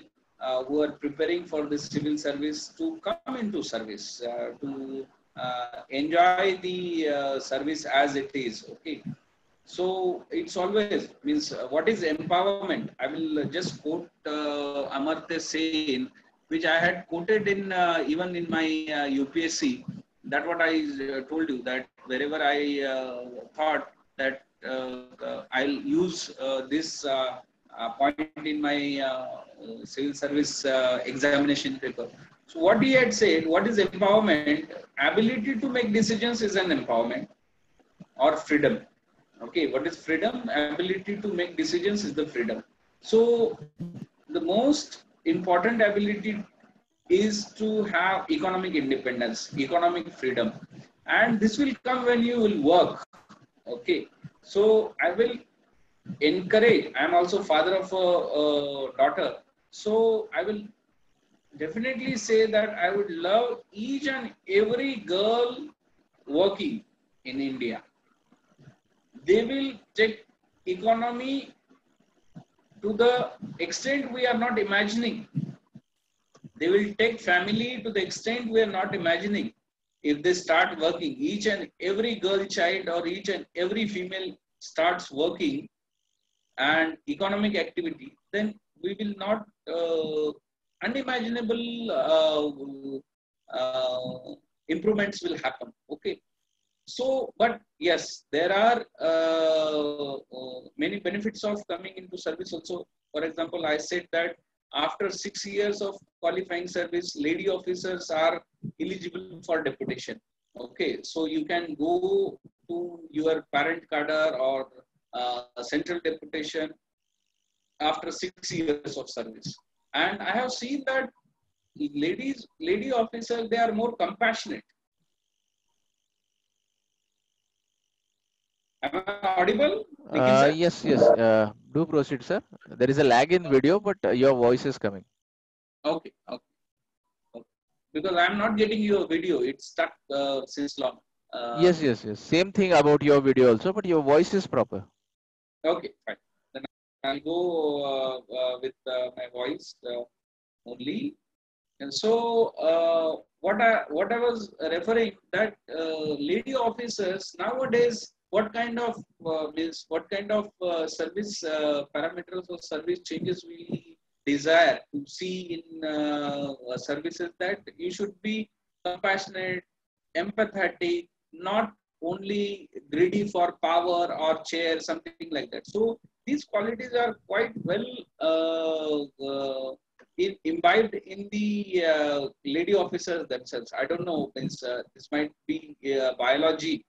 who are preparing for the civil service to come into service, to enjoy the service as it is. Okay, so it's always means, what is empowerment? I will just quote Amartya Sen, which I had quoted in even in my UPSC. That what I told you, that wherever I thought that I'll use this point in my civil service examination paper. So what he had said, what is empowerment? Ability to make decisions is an empowerment or freedom. Okay, what is freedom? Ability to make decisions is the freedom. So the most important ability is to have economic independence, economic freedom, and this will come when you will work. Okay, so I will encourage. I am also father of a daughter, so I will definitely say that I would love each and every girl working in India. They will take economy to the extent we are not imagining. They will take family to the extent we are not imagining. If they start working, each and every girl child or each and every female starts working and economic activity, then we will not unimaginable improvements will happen. Okay. So, but yes, there are many benefits of coming into service also. For example, I said that after 6 years of qualifying service, lady officers are eligible for deputation. Okay, so you can go to your parent cadre or central deputation after 6 years of service. And I have seen that lady officers, they are more compassionate. Am I audible? Yes. Do proceed, sir. There is a lag in video, but your voice is coming. Okay. Because I'm not getting your video. It's stuck since long. Yes. Same thing about your video also, but your voice is proper. Okay, fine. Then I'll go with my voice only. And so what I was referring, that lady officers nowadays, what kind of service parameters or service changes we desire to see in services, that you should be compassionate, empathetic, not only greedy for power or chair, something like that. So these qualities are quite well imbibed in the lady officers themselves. I don't know, this might be biology,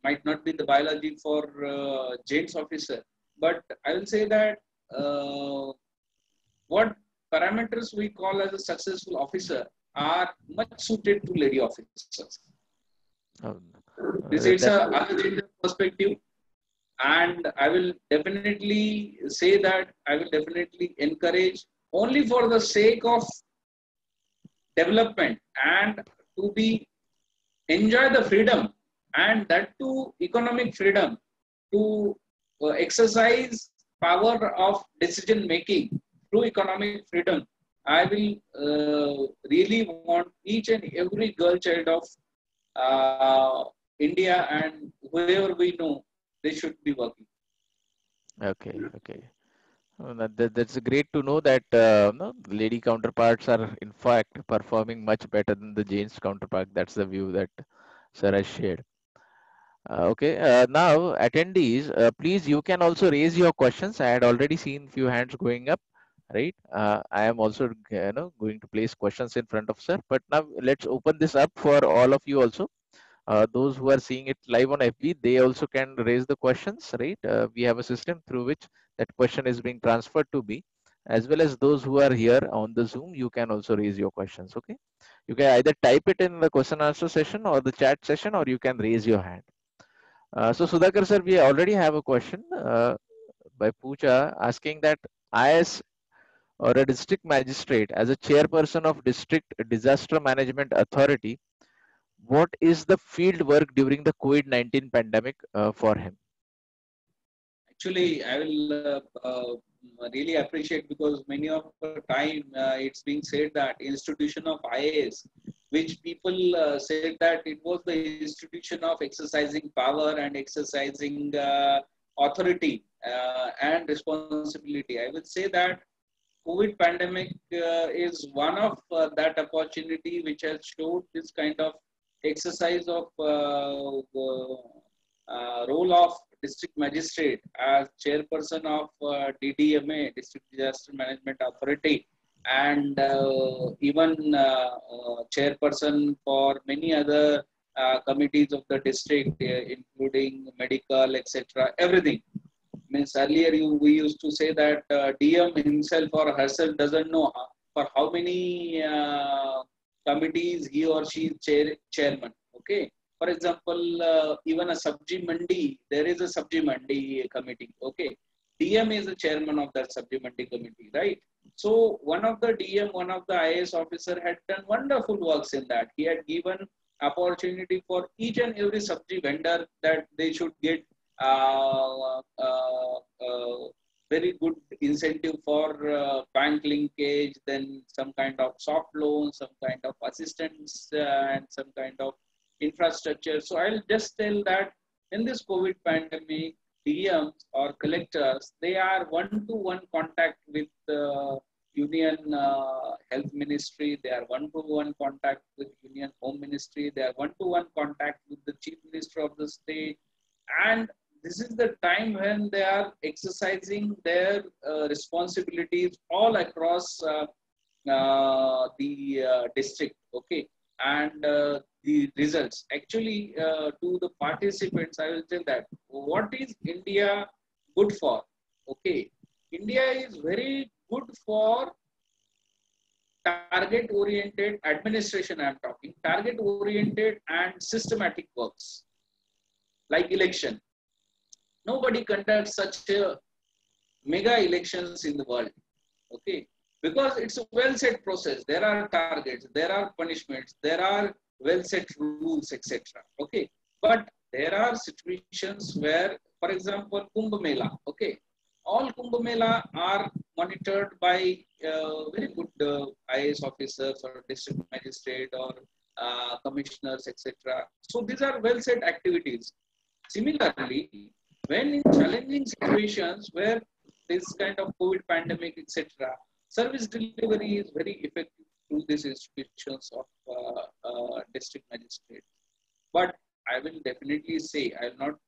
might not be the biology for gents officer, but I will say that what parameters we call as a successful officer are much suited to lady officers. This is a other gender perspective, and I will definitely say that I will definitely encourage, only for the sake of development and to be enjoy the freedom, and that too economic freedom, to exercise power of decision making through economic freedom. I will really want each and every girl child of India and whoever we know, they should be working. Okay. That's great to know that no, lady counterparts are in fact performing much better than the gents counterpart. That's the view that sir has shared. Okay, now attendees, please, you can also raise your questions. I had already seen few hands going up, right? I am also, going to place questions in front of sir. But now let's open this up for all of you also. Those who are seeing it live on FB, they also can raise the questions, right? We have a system through which that question is being transferred to me, as well as those who are here on the Zoom, you can also raise your questions, okay? You can either type it in the question answer session or the chat session, or you can raise your hand. So Sudhakar sir, we already have a question by Pooja asking that IS or a district magistrate as a chairperson of district disaster management authority, what is the field work during the COVID-19 pandemic for him? Actually, I will really appreciate, because many of the time it's being said that institution of IAS, which people said that it was the institution of exercising power and exercising authority and responsibility. I would say that COVID pandemic is one of that opportunity which has showed this kind of exercise of role of district magistrate as chairperson of DDMA, District Disaster Management Authority, and even chairperson for many other committees of the district, including medical, etc. Everything means earlier we used to say that DM himself or herself doesn't know for how many committees he or she is chairman. Okay. For example, even a Sabji Mandi, there is a Sabji Mandi committee. Okay. DM is the chairman of that Sabji Mandi committee, right? So one of the DM, one of the IAS officer had done wonderful works in that. He had given opportunity for each and every Sabji vendor that they should get very good incentive for bank linkage, then some kind of soft loan, some kind of assistance, and some kind of infrastructure. So I'll just tell that in this COVID pandemic, DMs or collectors, they are one-to-one contact with the Union Health Ministry, they are one-to-one contact with Union Home Ministry, they are one-to-one contact with the Chief Minister of the state, and this is the time when they are exercising their responsibilities all across the district. Okay, and the results actually to the participants, I will tell that what is India good for? Okay, India is very good for target oriented administration. I am talking target oriented and systematic works like election. Nobody conducts such a mega elections in the world. Okay, because it's a well set process. There are targets, there are punishments, there are well set rules, etc. Okay, but there are situations where, for example, Kumbh Mela. Okay, all Kumbh Mela are monitored by very good IAS officers or district magistrate or commissioners, etc. So these are well set activities. Similarly, when in challenging situations where this kind of COVID pandemic, etc., service delivery is very effective through these institutions of district magistrate. But I will definitely say, I will not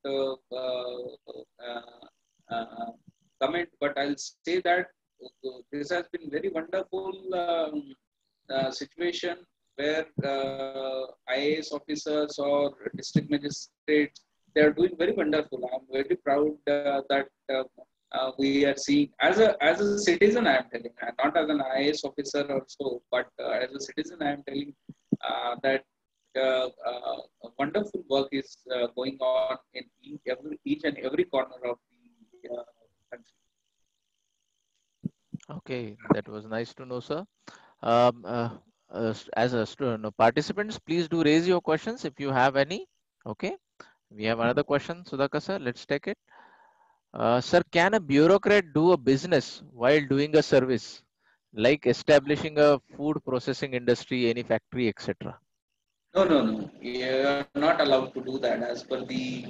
comment, but I'll say that this has been very wonderful situation where IAS officers or district magistrates, they are doing very wonderful. I'm very proud that we are seeing as a citizen. I am telling, not as an IAS officer or so, but as a citizen, I am telling that wonderful work is going on in each and every corner of the country. Okay, that was nice to know, sir. As a student, no, participants, please do raise your questions if you have any. Okay, we have another question, Sudhakar sir. Let's take it. Sir, can a bureaucrat do a business while doing a service, like establishing a food processing industry, any factory, etc.? No, no, no. You're not allowed to do that as per the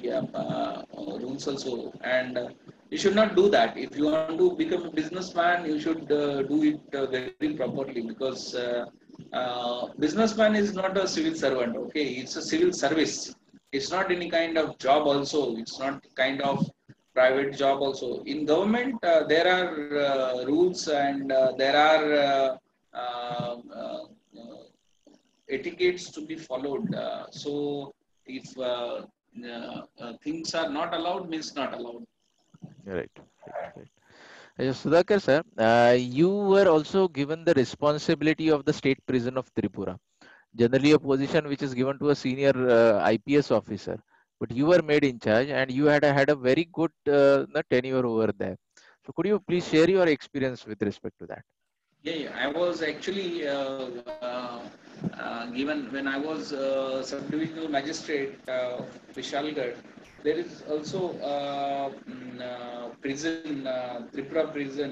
rules also. And you should not do that. If you want to become a businessman, you should do it very properly, because businessman is not a civil servant. Okay, it's a civil service. It's not any kind of job also. It's not kind of private job also. In government, there are rules and there are etiquettes to be followed. So if things are not allowed, means not allowed. Right, right, right. Sudhakar sir, you were also given the responsibility of the state prison of Tripura. Generally, a position which is given to a senior IPS officer, but you were made in charge, and you had a very good tenure over there. So, could you please share your experience with respect to that? Yeah, yeah. I was actually given when I was subdivisional magistrate of Vishalgarh. There is also prison, Tripura prison,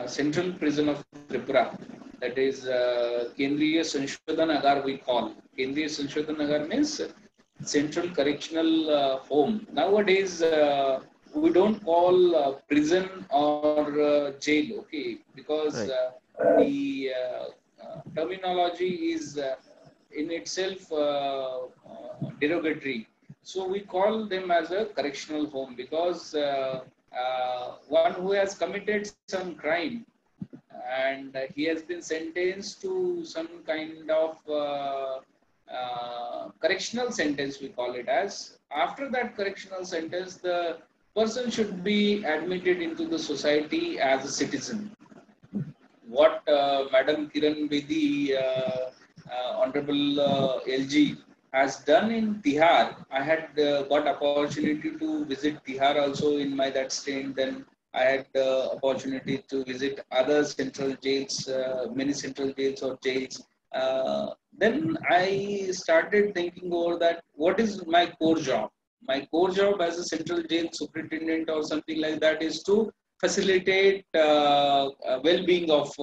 central prison of Tripura. That is Kendriya Sanshothan Agar we call. Kendriya Sanshothan Agar means Central Correctional Home. Nowadays, we don't call prison or jail, okay, because Right, the terminology is in itself derogatory. So we call them as a correctional home because one who has committed some crime and he has been sentenced to some kind of correctional sentence, we call it as. After that correctional sentence, the person should be admitted into the society as a citizen. What Madam Kiran Bedi, Honorable LG, has done in Tihar. I had got opportunity to visit Tihar also in my that stint. Then I had opportunity to visit other central jails, many central jails or jails. Then I started thinking over that. What is my core job? My core job as a central jail superintendent or something like that is to facilitate well-being of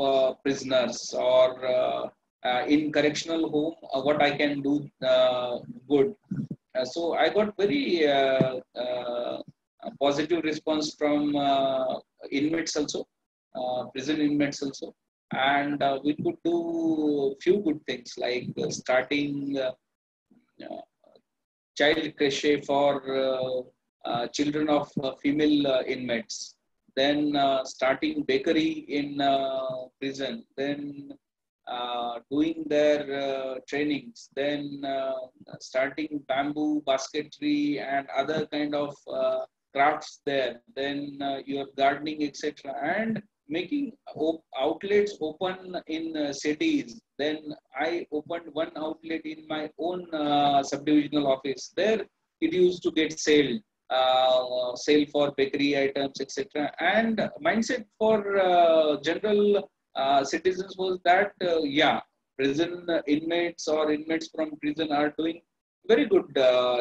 prisoners or in correctional home what I can do good. So I got very positive response from inmates also, prison inmates also, and we could do few good things like starting uh, child creche for children of female inmates, then starting bakery in prison, then doing their trainings, then starting bamboo basketry and other kind of crafts there, then your gardening, etc., and making outlets open in cities. Then I opened one outlet in my own subdivisional office. There it used to get sale for bakery items, etc. And mindset for general citizens was that yeah, prison inmates or inmates from prison are doing very good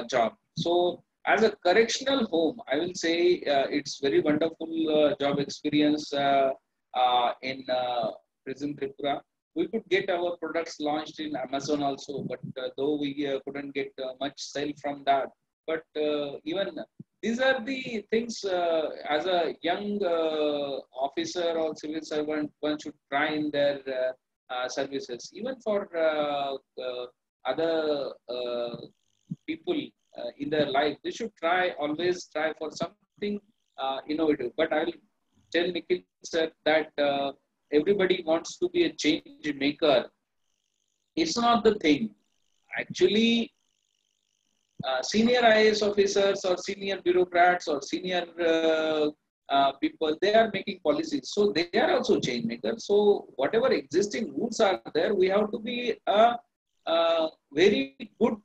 job. So as a correctional home, I will say it's very wonderful job experience in prison Tripura. We could get our products launched in Amazon also, but though we couldn't get much sale from that. But even these are the things as a young officer or civil servant, one should try in their services. Even for other people in their life, they should always try for something innovative. But I will tell Nikhil sir that everybody wants to be a change maker. It's not the thing. Actually, senior IAS officers or senior bureaucrats or senior people, they are making policies. So they are also change makers. So whatever existing rules are there, we have to be a very good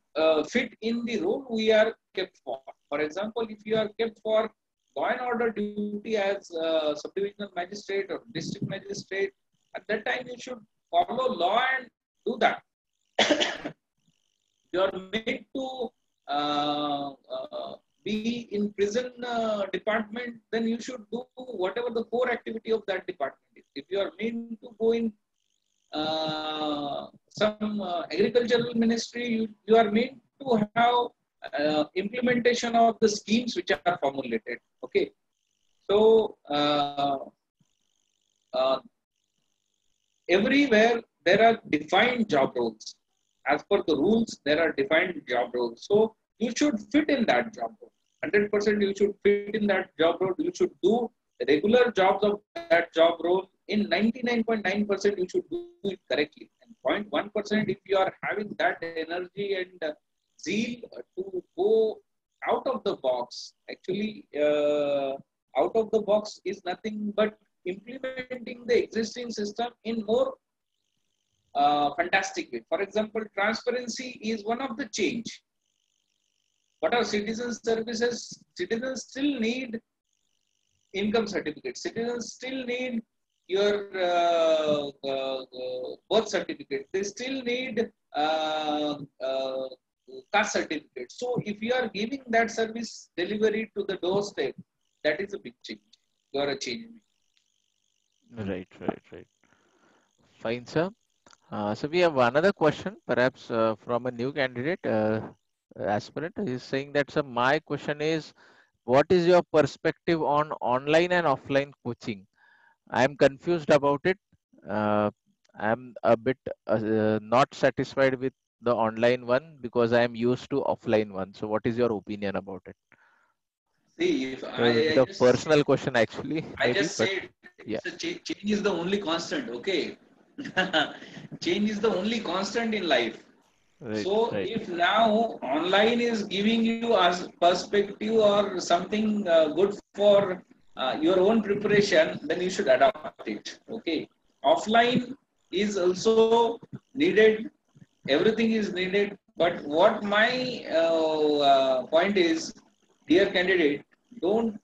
fit in the role we are kept for. For example, if you are kept for law and order duty as subdivisional magistrate or district magistrate, at that time you should follow law and do that. You are made to be in prison department, then you should do whatever the core activity of that department is. If you are meant to go in some agricultural ministry, you are meant to have implementation of the schemes which are formulated. Okay, so uh, everywhere there are defined job roles. As per the rules, there are defined job roles. So you should fit in that job role. 100% you should fit in that job role. You should do regular jobs of that job role. In 99.9% you should do it correctly. And 0.1% if you are having that energy and zeal to go out of the box, actually out of the box is nothing but implementing the existing system in more fantastic way. For example, transparency is one of the change. What are citizen services? Citizens still need income certificate. Citizens still need your birth certificate. They still need caste certificate. So if you are giving that service delivery to the doorstep, that is a big change. You are a change. Right, right, right. Fine, sir. So we have another question, perhaps from a new candidate, aspirant. He's saying that, sir, my question is, what is your perspective on online and offline coaching? I'm confused about it. I'm a bit not satisfied with the online one because I'm used to offline one. So what is your opinion about it? See, if So a bit of personal question actually, I maybe, just but said yeah, it's a change is the only constant. Okay, change is the only constant in life. right, So right, if now online is giving you as perspective or something good for your own preparation, then you should adopt it. Okay. Offline is also needed. Everything is needed. But what my point is, dear candidate, don't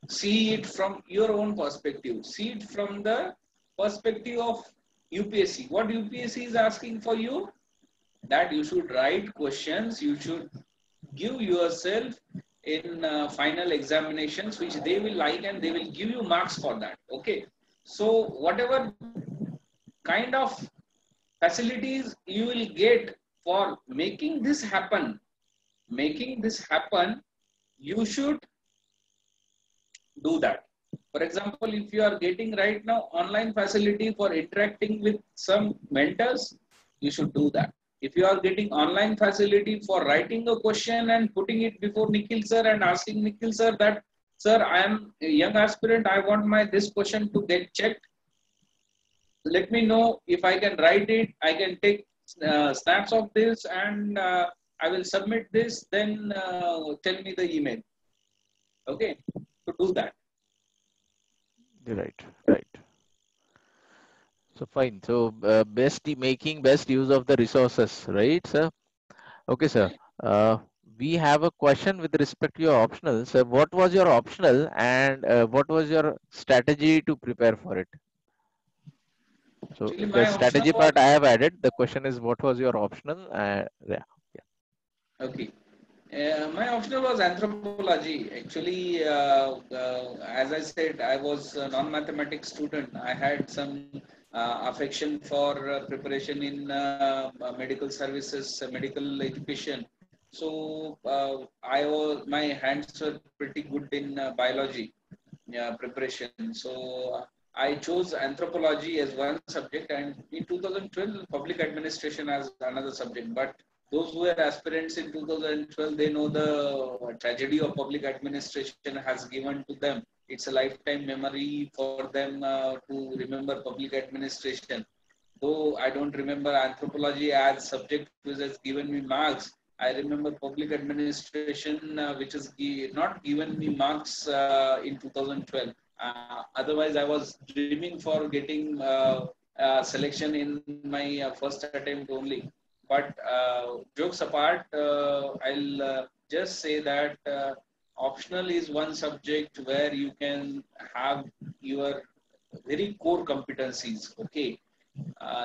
see it from your own perspective. See it from the perspective of UPSC. What UPSC is asking for you? That you should write questions, you should give yourself in final examinations which they will like and they will give you marks for that. Okay, so whatever kind of facilities you will get for making this happen, you should do that. For example, if you are getting right now online facility for interacting with some mentors, you should do that. If you are getting online facility for writing a question and putting it before Nikhil sir and asking Nikhil sir that, sir, I am a young aspirant, I want my this question to get checked. Let me know if I can write it. I can take snaps of this and I will submit this. Then tell me the email. Okay, to do that. right, right. So fine. So making best use of the resources, right, sir? Okay, sir. Uh, we have a question with respect to your optional. So what was your optional and what was your strategy to prepare for it? So Actually, the my optional strategy was part I have added. The question is what was your optional? Yeah, yeah. okay. My optional was anthropology. Actually, as I said, I was a non-mathematics student. I had some affection for preparation in medical services, medical education. So my hands were pretty good in biology preparation. So I chose anthropology as one subject, and in 2012, public administration as another subject. But those who were aspirants in 2012, they know the tragedy of public administration has given to them. It's a lifetime memory for them to remember public administration. Though I don't remember anthropology as subject which has given me marks, I remember public administration which has not given me marks in 2012. Otherwise, I was dreaming for getting selection in my first attempt only. But jokes apart, I'll just say that optional is one subject where you can have your very core competencies. Okay.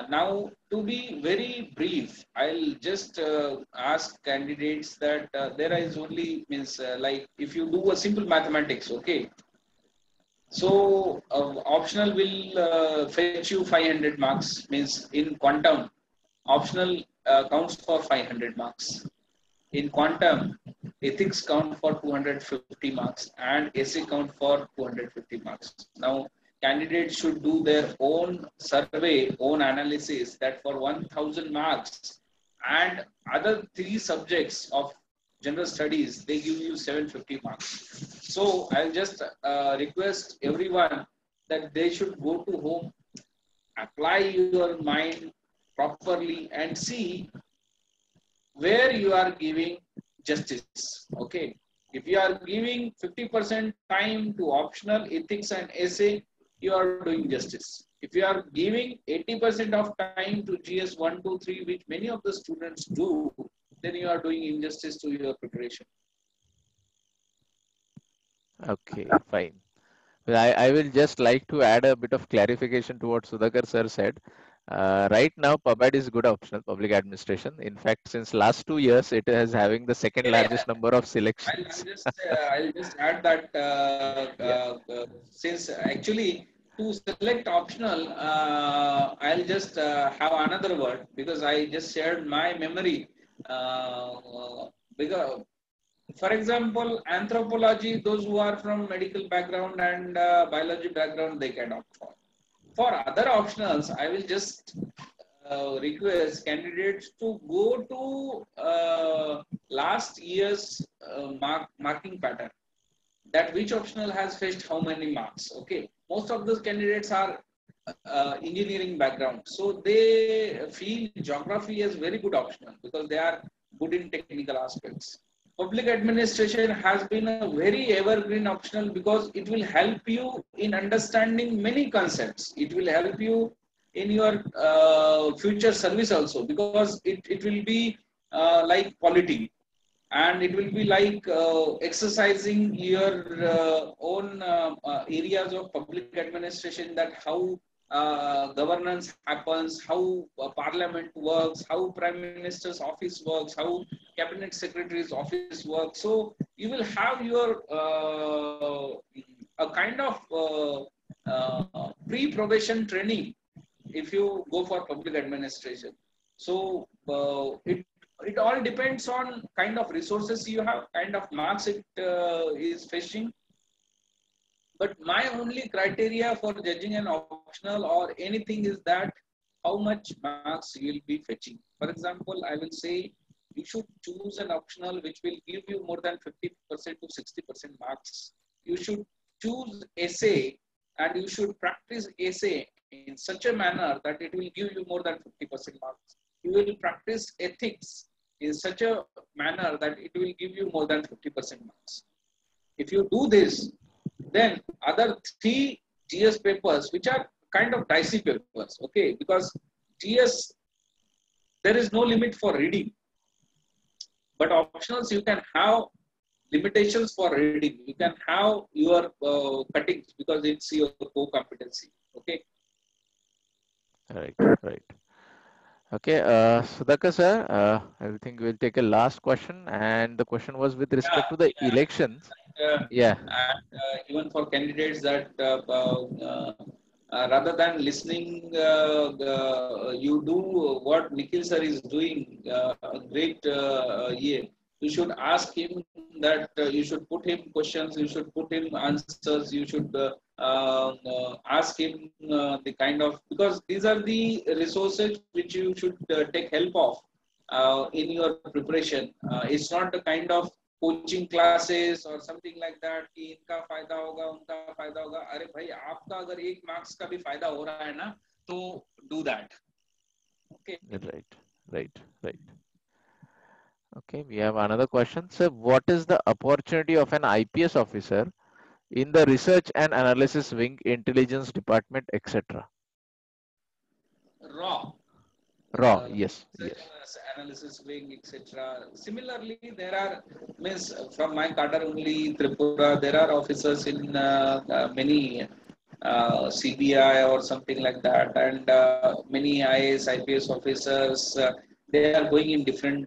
Now, to be very brief, I'll just ask candidates that there is only means like if you do a simple mathematics, okay. So optional will fetch you 500 marks. Means in quantum, optional counts for 500 marks. In quantum, ethics count for 250 marks and essay count for 250 marks. Now, candidates should do their own survey, own analysis that for 1000 marks and other three subjects of general studies, they give you 750 marks. So I'll just request everyone that they should go to home, apply your mind properly, and see where you are giving justice. Okay. If you are giving 50% time to optional ethics and essay, you are doing justice. If you are giving 80% of time to GS 1, 2, 3, which many of the students do, then you are doing injustice to your preparation. Okay, fine. Well, I will just like to add a bit of clarification to what Sudhakar sir said. Right now, PubAd is good optional, public administration. In fact, since last 2 years, it is having the second Yeah, yeah. largest number of I'll selections. just add that Yeah. since actually to select optional, I'll just have another word because I just shared my memory. Because, for example, anthropology, those who are from medical background and biology background, they can opt for. For other optionals, I will just request candidates to go to last year's marking pattern, that which optional has fetched how many marks. Okay, most of those candidates are engineering background, so they feel geography as very good optional because they are good in technical aspects. Public administration has been a very evergreen optional because it will help you in understanding many concepts. It will help you in your future service also, because it will be like polity, and it will be like exercising your own areas of public administration, that how governance happens, how parliament works, how prime minister's office works, how cabinet secretary's office works. So you will have your a kind of pre-probation training if you go for public administration. So it all depends on kind of resources you have, kind of marks it is fetching. But my only criteria for judging an optional or anything is that how much marks you will be fetching. For example, I will say you should choose an optional which will give you more than 50% to 60% marks. You should choose essay, and you should practice essay in such a manner that it will give you more than 50% marks. You will practice ethics in such a manner that it will give you more than 50% marks. If you do this, then other three GS papers, which are kind of dicey papers, okay, because GS, there is no limit for reading, but optionals you can have limitations for reading. You can have your cuttings because it's your core competency. Okay. Right, right. Okay, Sudhakar sir, I think we'll take a last question, and the question was with Yeah, respect to the yeah. elections. And, Yeah, even for candidates that rather than listening, you do what Nikhil sir is doing, a great year. You should ask him that you should put him questions, you should put him answers, you should ask him the kind of, because these are the resources which you should take help of in your preparation. It's not the kind of coaching classes और something like that कि इनका फायदा होगा उनका फायदा होगा. अरे भाई, आपका अगर 1 मार्क्स का भी फायदा हो रहा है ना, तो do that. Okay. right, right, right. Okay, we have another question. So, what is the opportunity of an IPS officer in the research and analysis wing, intelligence department, etc.? Raw. Raw, yes, yes. Analysis wing, etc. Similarly, there are, means from my cadre only, Tripura, there are officers in many CBI or something like that, and many IAS, IPS officers, they are going in different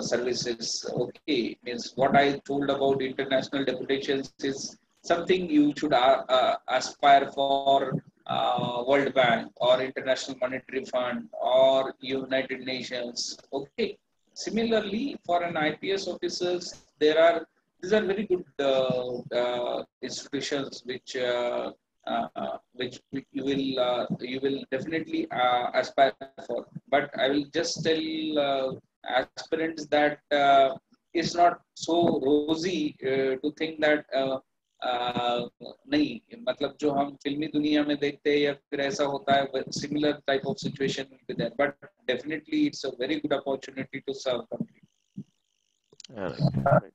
services. Okay, means what I told about international deputations is something you should aspire for. World Bank or International Monetary Fund or United Nations. Okay. Similarly, for an IPS officers, these are very good institutions which you will definitely aspire for. But I will just tell aspirants that it's not so rosy to think that नहीं मतलब जो हम फिल्मी दुनिया में देखते हैं या फिर ऐसा होता है similar type of situation will be there, but definitely it's a very good opportunity to serve country. Right.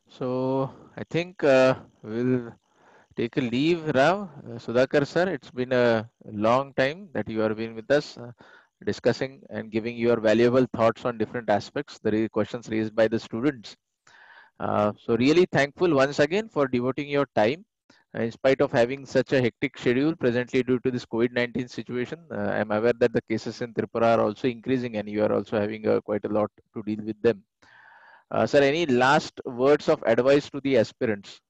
So I think we'll take a leave now. Sudhakar sir, it's been a long time that you have been with us, discussing and giving your valuable thoughts on different aspects, the questions raised by the students. So really thankful once again for devoting your time in spite of having such a hectic schedule presently due to this COVID-19 situation. I'm aware that the cases in Tripura are also increasing and you are also having quite a lot to deal with them. Sir, any last words of advice to the aspirants?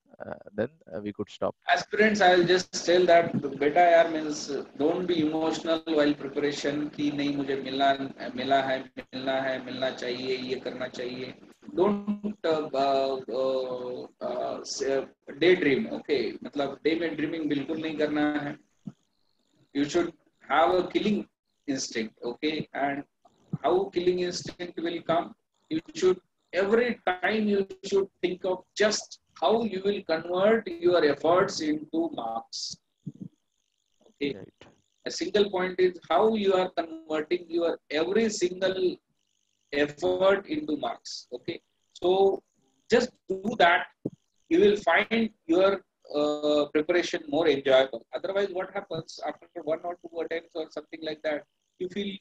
Then we could stop. Aspirants, I will just tell that beta yaar means don't be emotional while preparation कि नहीं मुझे मिलना चाहिए ये करना चाहिए. Don't daydream. Okay, मतलब day में dreaming बिल्कुल नहीं करना है. You should have a killing instinct. Okay, and how killing instinct will come? You should every time you should think of just how you will convert your efforts into marks. Okay, Right. a single point is how you are converting your every single effort into marks. Okay, so just do that. You will find your preparation more enjoyable. Otherwise, what happens after one or two attempts or something like that, you feel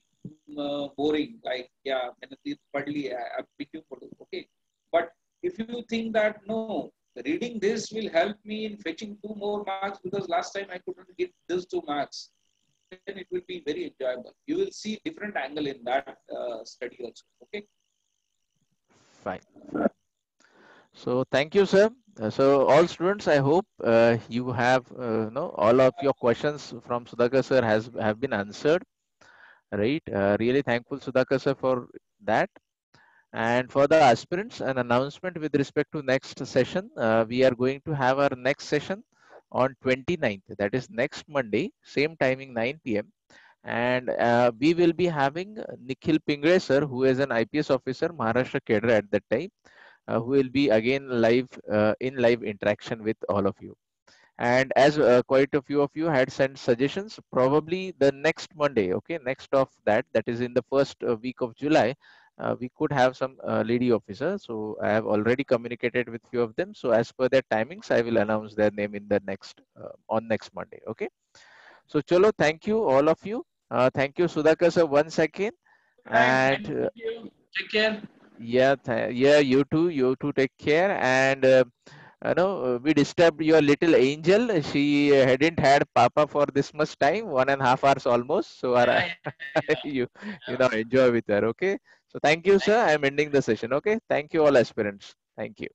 boring. Like, yeah, मैंने तो पढ़ लिया है, अब भी क्यों पढ़ूं? Okay, but if you think that no, reading this will help me in fetching 2 more marks because last time I couldn't get these 2 marks, then it will be very enjoyable. You will see different angle in that study also. Okay. Fine. So thank you, sir. So all students, I hope you have all of your questions from Sudhakar sir have been answered. Right. Really thankful, Sudhakar sir, for that. And for the aspirants, an announcement with respect to next session. We are going to have our next session on 29th. That is next Monday, same timing 9 p.m. And we will be having Nikhil Pingre sir, who is an IPS officer, Maharashtra cadre at that time, who will be again live in live interaction with all of you. And as quite a few of you had sent suggestions, probably the next Monday, okay, next of that, that is in the first week of July, we could have some lady officer. So I have already communicated with few of them. So as per their timings, I will announce their name in the next on next Monday. Okay. So cholo, thank you all of you. Thank you, Sudhakar sir, once again. Thank And you. Take care. yeah, yeah, you too. You too. Take care. And we disturbed your little angel. She hadn't had Papa for this much time, 1.5 hours almost. So our, Yeah, yeah, you yeah. enjoy with her. Okay. So thank you, sir. I'm ending the session. Okay. Thank you, all aspirants. Thank you.